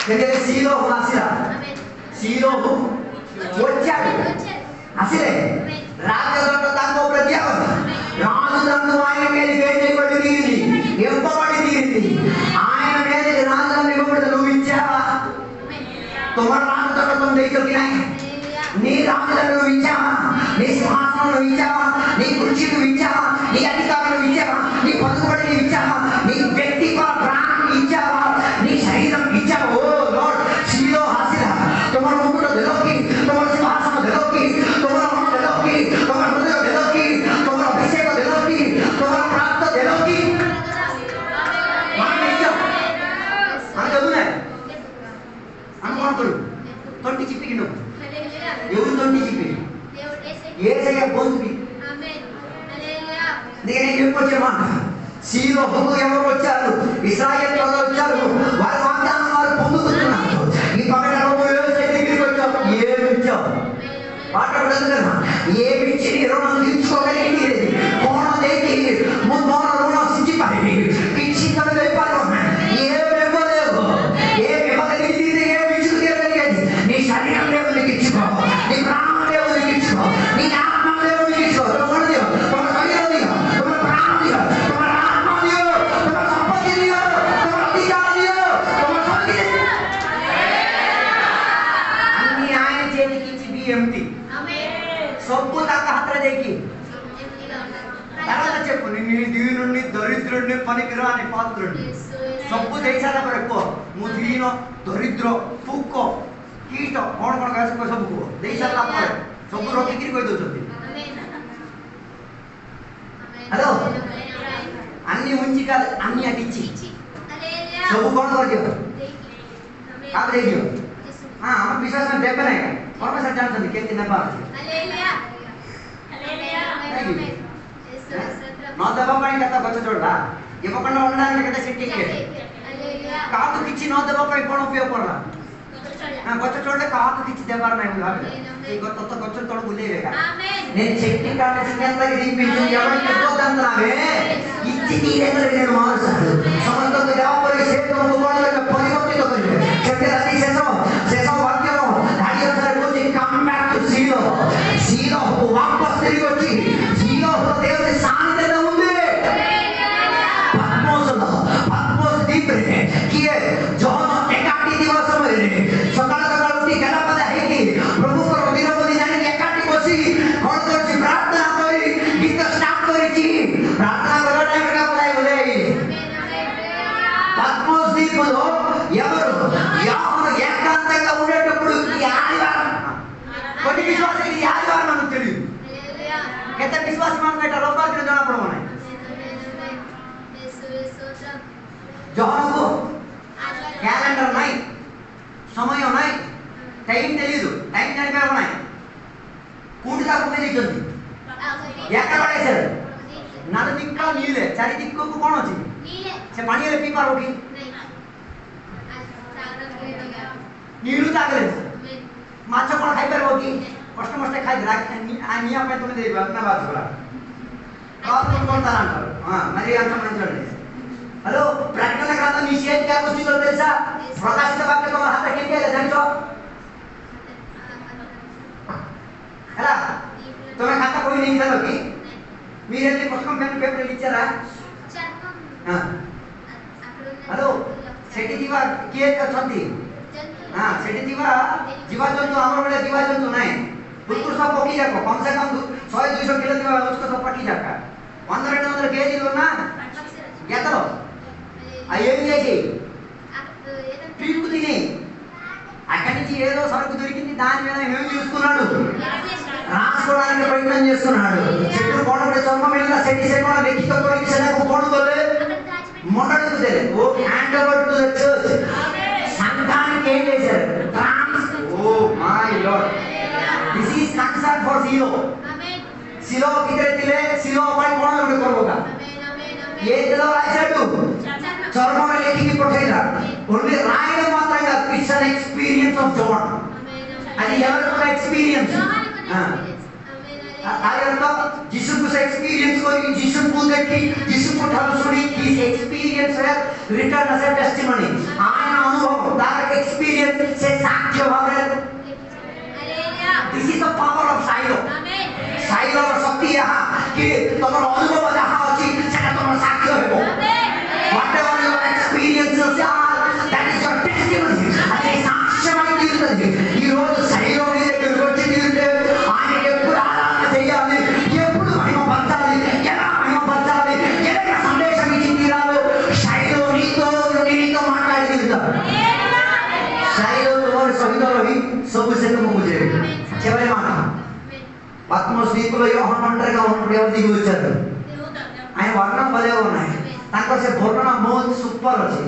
ఎందుకంటే సీలో ఆసిరా సీలో వచ్చాడు. అసలే రాజదండ తంగో ప్రత్యేకం రాజదండు ఆయన మీద వేయబడి తీరింది, ఎంపబడి తీరింది. ఆయన మీద రాజదండ ఇవ్వబడి నువ్వు ఇచ్చావా? తుమ్మ రాజదండతో దగ్గరికి నీ రాజదండ నువ్వు ఇచ్చావా? నీ సింహాసనం నువ్వు ఇచ్చావా? నీ కుర్చీ నువ్వు ఇచ్చావా? నీ అధికారం నువ్వు ఇచ్చావా? నీ పలుకుబడి నువ్వు ఇచ్చావా? నీ వ్యక్తి ప్రాణం ఇచ్చావా? నీ శరీరం ఇచ్చావా? ఓ లార్డ్ సీలో హాసిరా তোমার মুকুট দেলোকি, তোমার সিংহাসন দেলোকি, তোমার মন দেলোকি, তোমার হৃদয় দেলোকি, তোমার অভিষেক দেলোকি, তোমার প্রাপ্ত দেলোকি। মানে ইচ্ছা আমি দেবো না, আমি কোন করব? তন্টি চিপি কিনো ఎవరు తొంటి చిప్పి? యేసయ్య పొందుకి. ఆమేన్ హల్లెలూయా. నేను చెప్పొచ్చే మాట సీలో హోగు ఎవరు వచ్చారు? ఇశ్రాయేలు ప్రజలు వచ్చారు. వారి వాగ్దానం వారు పొందుతున్నారు. ఈ పగడలో యేసయ్య దగ్గరికి వచ్చావు. ఏమి ఇచ్చావు? మాట్లాడదు కదా. ఏమి ఇచ్చి నీ రుణం తీర్చుకోగలిగింది? కోణ దేకి ముందు రుణం సిచ్చిపాయి ఇచ్చి తన వైపాలు ఏమి ఇవ్వలేవు. ఏమి ఇవ్వగలిగింది? ఏమి ఇచ్చుకోగలిగేది? నీ శరీరం దేవునికి ఇచ్చుకో, నీ ప్రాణం దేవునికి ఇచ్చుకో, నీ ఆత్మ దేవునికి ఇచ్చుకో. తమ శరీరం దిగ, తమ ప్రాణం దిగ, తమ ఆత్మ దిగ, తమ సంపత్తి దిగ, తమ అధికారం దిగ, తమ సంగతి అన్ని ఆయన చేతికి ఇచ్చి బియ్యంటి సొప్పు తగ్గ హత్ర దేకి తర్వాత చెప్పు నీ దీనుణ్ణి దరిద్రుడిని పనికిరాని పాత్రుడిని ସବୁ ଦେଇସାରିଲା ପରେ କୁହ ମୁଁ ଦୀନ ଦରିଦ୍ର ପୋକ କୀଟ କ'ଣ କ'ଣ ଗାଛ ସବୁ କୁହ। ଦେଇସାରିଲା ପରେ ସବୁ ରଖିକିରି କହିଦେଉଛନ୍ତି ହ୍ୟାଲୋ అన్ని ఉంచి కాదు అన్ని అడిచి ସବୁ କ'ଣ କରିଦିଅ କାହାକୁ ଦେଇଦିଅ। ହଁ ଆମ ବିଶ୍ୱାସ ଦେବେ ନାହିଁ ପରମେଶ୍ୱର ଜାଣିଛନ୍ତି କେମିତି ନେବା ଅଛି। ନ ଦେବା ପାଇଁ କେତେ ଗଛ ଚଢ଼ିଲା ఇవ్వకుండా ఉండడానికి కదా సెట్ ఎక్కేది కాదు. କିଛି ନ ଦେବା ପାଇଁ କ'ଣ ଉପయోଗ କଲା? ଗଛ ଚଢ଼ିଲେ କାହାକୁ କିଛି ଦେବାର ନାହିଁ ବୋଲି ଭାବିଲେ ଏଇ ଗଛ ତଳେ ବୁଲେଇବେ నేను చెట్టు కాడ చిన్నకి దింపించింది ఎవరికి పోతున్నావే ఇచ్చి తీరేంద్ర నేను మారుస్తాను సమస్తకు దేవపరి సేతు ముఖంలో పరివర్తిత କରିବେ చెట్టు రాసి శేష వాక్యం దాని అనుసారం వచ్చి కమ్ బ్యాక్ టు జీరో వాపస్ తిరిగి వచ్చి జీరో దేవుని సాన్నిధ్యంలో ఉంది పద్మోస్ దీపే किए जौन एकाटी दिवस में सकाळ सकाळ उठी गणपती ହେଇକି ପ୍ରଭୁଙ୍କର ବିରୋଧୀ ଜାଣି ଏକାଠି ବସି କଣ କରୁଛି ପ୍ରାର୍ଥନା କରି ଗୀତ ଷ୍ଟାର୍ଟ କରିଛି ପ୍ରାର୍ଥନା କରିବା ଟାଇମ୍ କା ପଳାଇ ଗଲେ పద్మోస్ దీపంలో ఎవరు యావన ఏకాంతంగా ఉండేటప్పుడు ఈ ఆదివారం కొన్ని విశ్వాసం ఈ ఆదివారం మనకు తెలియదు କେତେ ବିଶ୍ୱାସ ମାନଙ୍କୁ ଏଟା ରବିବାର ଦିନ ଜଣା ପଡିବ ନାହିଁ ଜଣକୁ କ୍ୟାଲେଣ୍ଡର ନାହିଁ ସମୟ ନାହିଁ ଟାଇମ୍ తెలియదు ଟାଇମ୍ ଜାଣିପାରିବ ନାହିଁ କୋଉଠି ତାକୁ ପକେଇ ଦେଇଛନ୍ତି ଏକା ବାଡ଼େଇସାరు ନାଦ ଦିକ୍କ ନୀଳେ ଚାରି ଦିକ୍କକୁ କ'ଣ ଅଛି ସେ ପାଣି ହେଲେ ପିଇ ପାରିବ କି ନୀଳୁ ତାଗଲେ ମାଛ କ'ଣ ଖାଇପାରିବ କି କଷ୍ଟ ମଷ୍ଟେ ଖାଇଦେଲା ନିଆ ପାଇଁ ତୁମେ ଦେଇପାରିବ ନା ବାସ କଲା କ'ଣ ତାର ଆନ୍ସର ହଁ మరి ଆନ୍ସର ମାନିଛନ୍ତି హలో ప్రకటన గ్రంథం నిషేధ क्या कुछ तो తెలుసా ప్రకాశిత వాక్య తమ हाथ रखें क्या जानছো ହେଲା ତମେ ଖାତା କୋଇ नहीं चलो की మీరు ఎన్ని పుస్తకం పెన్ పేపర్ ఇచ్చారా హలో ସେଠି ଥିବା କିଏ ଅଛନ୍ତି ହଁ ସେଠି ଥିବା ଜୀବଜନ୍ତୁ ଆମର ବେଳେ ଜୀବଜନ୍ତୁ ନାହିଁ बिल्कुल सब पक्षी जाक कम से कम 100-200 किलो ଥିବା उसको सब पक्षी जाक 100 కేజీలు ना ఎత్తలో ఏం చేసి పీకు తిని అక్కడి నుంచి ఏదో సరుకు దొరికింది దాని మీద ఏం చూసుకున్నాడు రాసుకోవడానికి ప్రయత్నం చేస్తున్నాడు చెట్టు కోణపడి చర్మం మీద సెట్టి సెట్ లిఖిత పరీక్షలకు కోణదొల్లే మొండకు తెలే oh hand over to the church సంఘానికి ఏం చేశారు oh my Lord this is concern for సిలో సిలో కిదరే తిలే సిలో పై కోణ ଗୋଟେ করবగా ఏ తెలో రాశాడు చర్మం లేఖికి పఠైలా ఓన్లీ రాయడం మాత్రంగా it's an experience of John అది ఎవరికో ఎక్స్‌పీరియన్స్ आयरता जिसु को एक्सपीरियंस कोई जिसु को देखी जिसु को ठालो सुनी his experience है written as a testimony ఆయన అనుభవం దానికి ఎక్స్‌పీరియన్స్ से साक्ष्य भावे this is the power of Shiloh Shiloh शक्ति यहाँ कि तमर अनुभव जहाँ अछि सेटा तमर साक्ष्य हेबो whatever your experiences are that is your testimony అది సాక్ష్యమై తీరుతుంది ఈ రోజు Shiloh మీద వచ్చి తీరుతే ఆయనకి ఎప్పుడు ఆరాధన చేయాలి ఎప్పుడు మహిమపరచాలి ఎలా మహిమపరచాలి ఎలాగ సందేశం ఇచ్చి తీరాలో Shiloh నీతో మాట్లాడి తీరుతారు Shiloh तुम्हारे सहित रही सब से तुम मुझे చివరి మాట పద్మోస్ దీపంలో యోహాను ఒంటరిగా ఉన్నప్పుడు ఎవరు దిగి వచ్చారు ఆయన వర్ణం భలే ఉన్నాయి ତାଙ୍କର ସେ ବର୍ଣ୍ଣନା ବହୁତ ସୁପର ଅଛି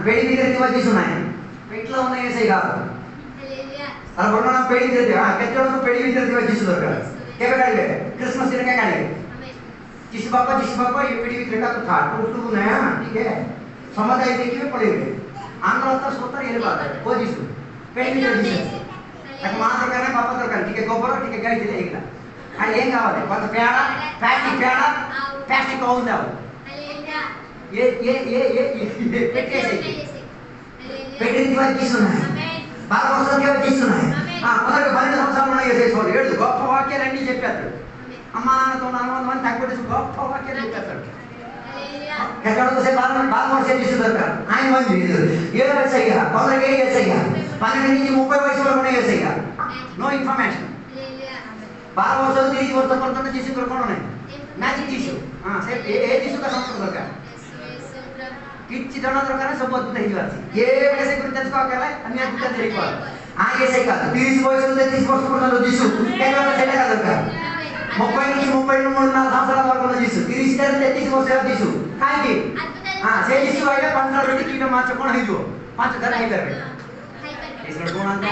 ପେଡ଼ି ଭିତରେ ଥିବା ଯୀଶୁ ନାହିଁ ପେଟలో ఉన్నాయి ସେଇ ଗାଁ ତାର ବର୍ଣ୍ଣନା ପେଡ଼ି ଭିତରେ ଥିବା କେତେ ଜଣଙ୍କୁ ପେଡ଼ି ଭିତରେ ଥିବା ଯୀଶୁ ଦରକାର କେବେ କାଢ଼ିବେ क्रिसमस दिन क्या काढ़िए यीशु बाबा ये पीढ़ी भी देखा तो था टू नया ठीक है समझ आई देखिए पड़ेंगे आंध्र उत्तर सोतर ये बात है वो यीशु पेड़ भी यीशु तक मां तो करना पापा तो करना ठीक है गोबर ठीक है गाड़ी चले एकला आ ये కావాలి కొంత పేడ ప్లాస్టిక్ అవుందా ये పెట్టేసి పెట్టిందివా యీశు నాయ్ 12 वर्ष के यीशु नाय మొదటి 12 సంవత్సరాలు ఉన్నాయి చేసేవాడు ఏడు గొప్ప వాక్యాలన్నీ చెప్పాడు అమ్మా నాన్నతో నాన్నతో తగ్గొట్టి గొప్ప వాక్యాలు చెప్పాడు ఎక్కడో సే 12 वर्ष यीशु దొరకారు ఆయన మంది ఏ యేసయ్య కొందరికి ఏ యేసయ్య 12 నుంచి 30 వయసు వరకు ఉన్న యేసయ్య నో ఇన్ఫర్మేషన్ 12 वर्ष 30 वर्ष पर्यंत यीशु कोण नाही मैजिक यीशु हां से ए यीशु का संबंध दरकार किछि जण दरकार सब अद्भुत हे जाछि ये कैसे गुरु तत्व कहला अन्य अद्भुत देख पा आ ये सही का 30 वर्ष से 33 वर्ष पर्यंत यीशु केवल सेटा का दरकार 30 నుంచి 33 సంవత్సరాల వరకు ఉన్న యీశు 30 నుంచి 33 वर्ष यीशु काहे हां से यीशु आइले 15 रोटी कीड़ा माछ कोण हे जो पांच घर हे करबे इसमें कोण आता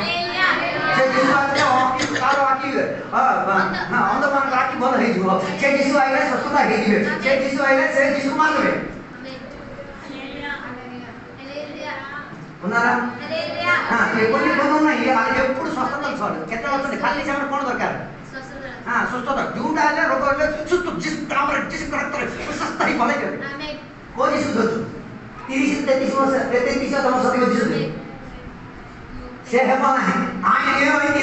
से यीशु आते हो कारो आकी हां ऑन द वन राखी बोल हे जो से यीशु आइले सस्तता हे दिबे से यीशु आइले से यीशु मानबे ఉన్నారా కొన్ని ఉన్నాయి వాళ్ళకి ఎప్పుడు స్వస్థత చూడాలి కెత్త వస్తుంది ఖాళీ సమయం కోణ దొరకాలి స్వస్థత జూడాలే రోగాలే సుస్తు జిస్ కామర జిస్ కరెక్టర్ సుస్తై కొలే కోని సుద్దు 30 33 वर्ष दिवस से हेबाना है ఆయన ఏమైంది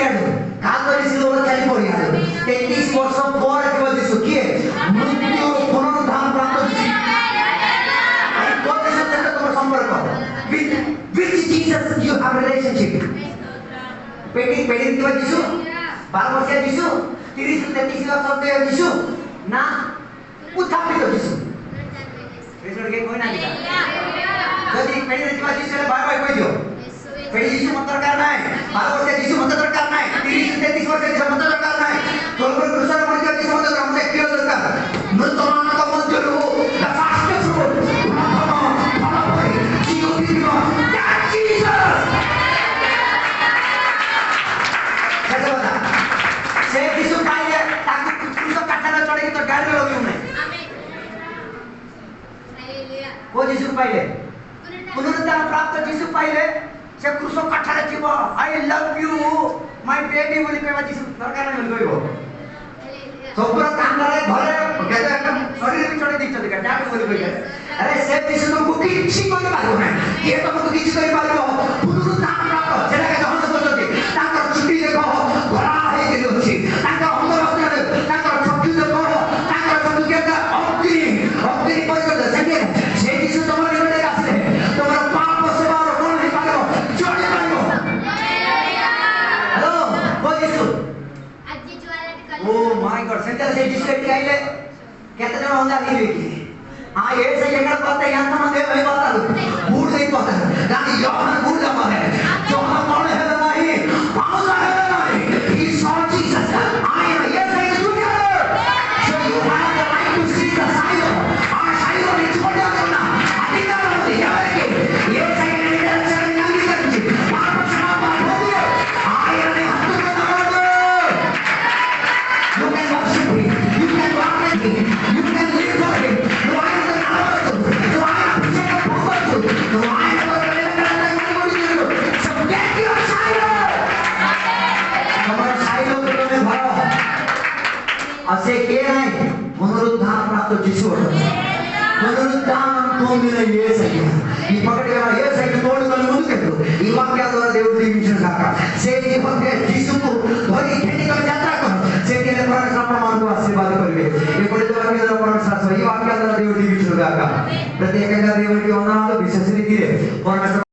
కాల్వరి శిలువలో చనిపోయాడు 33 वर्ष పోర దివసు కియే మృత్యు పునరుద్ధాన ప్రాప్తి ఆయన కోని సత్యంతో తమ సంపర్క with Jesus you have a relationship पेटी दिवस 12 वर्ष दिसु 30 33 वर्ष दिसु ना उत्थापित दिसु प्रेजर के कोई ना যদি পেড়ি দিবা দিছে বাই বাই কই দিও পেড়ি দিছে মত দরকার নাই 12 वर्ष দিছে মত দরকার নাই 30 33 वर्ष দিছে মত দরকার নাই তোর কৃষ্ণ মধ্যে দিছে মত দরকার আমাদের কি দরকার নূতনতা মধ্যরু the fastest road से दिसु पाइले ताकू कृष्ण काठाला चढ़े तो गाड़ी लगी उन्हें वो जिसु पाइले पुनरुत्थान प्राप्त जिसु पाइले से क्रूसो काठाले थिबो I love you my baby बोली कहबा जिसु दरकार नै कहबो सबरा काम करे घरे गेदा एकदम शरीर में चढ़े दी चले डाक बोली कहबे अरे से जिसु तुमको किछि कोइ पारो नै ये तुमको किछि कोइ पारो पुनरुत्थान प्राप्त जेला के जहन सोचते ताकर छुट्टी देखो घोड़ा हे गेल अछि ताकर अंदर अंदर ताकर शक्ति देखो ताकर शक्ति के अग्नि पर कर सके से जिसु तुम्हारे बड़े आसे तुम्हारा पाप से बाहर कौन नहीं पारो चढ़े पारो हेलो वो जिसु ओ माय गॉड सेंटर से जिसु के आइले केतना होंदा नहीं आ ये से एकर पता यांत मंदे नहीं पता बूढ़ नहीं पता गानी योहन बूढ़ जमा है जोहन कौन है नहीं पाउला है नहीं he saw Jesus I am yes I do so you have the right to see the side आ साइड में छोड़ दो ना अधिकार है यार के ये साइड में चल नहीं करती वापस ना बात हो गई आई एम हाथ में ना दो you can worship me you can walk with me you can live for me असे के नाही पुनरुत्थान प्राप्त जिसु पुनरुत्थान तोमिన యేసయ్య ఈ పకటిగా యేసయ్య తోడుకొని ముందుకెళ్ళు ఈ వాక్య ద్వారా దేవుడు దీవించిన కాక సేది భక్తి जिसुకు धरी खेलिकर यात्रा कर सेके परमेश्वर प्रमाण आशीर्वाद करिवे ఇప్పుడు వాక్య ద్వారా परमेश्वर ఈ వాక్య ద్వారా దేవుడు దీవించిన కాక ప్రత్యేకంగా దేవునికి వందనాలు విశేష రీతిలో परमेश्वर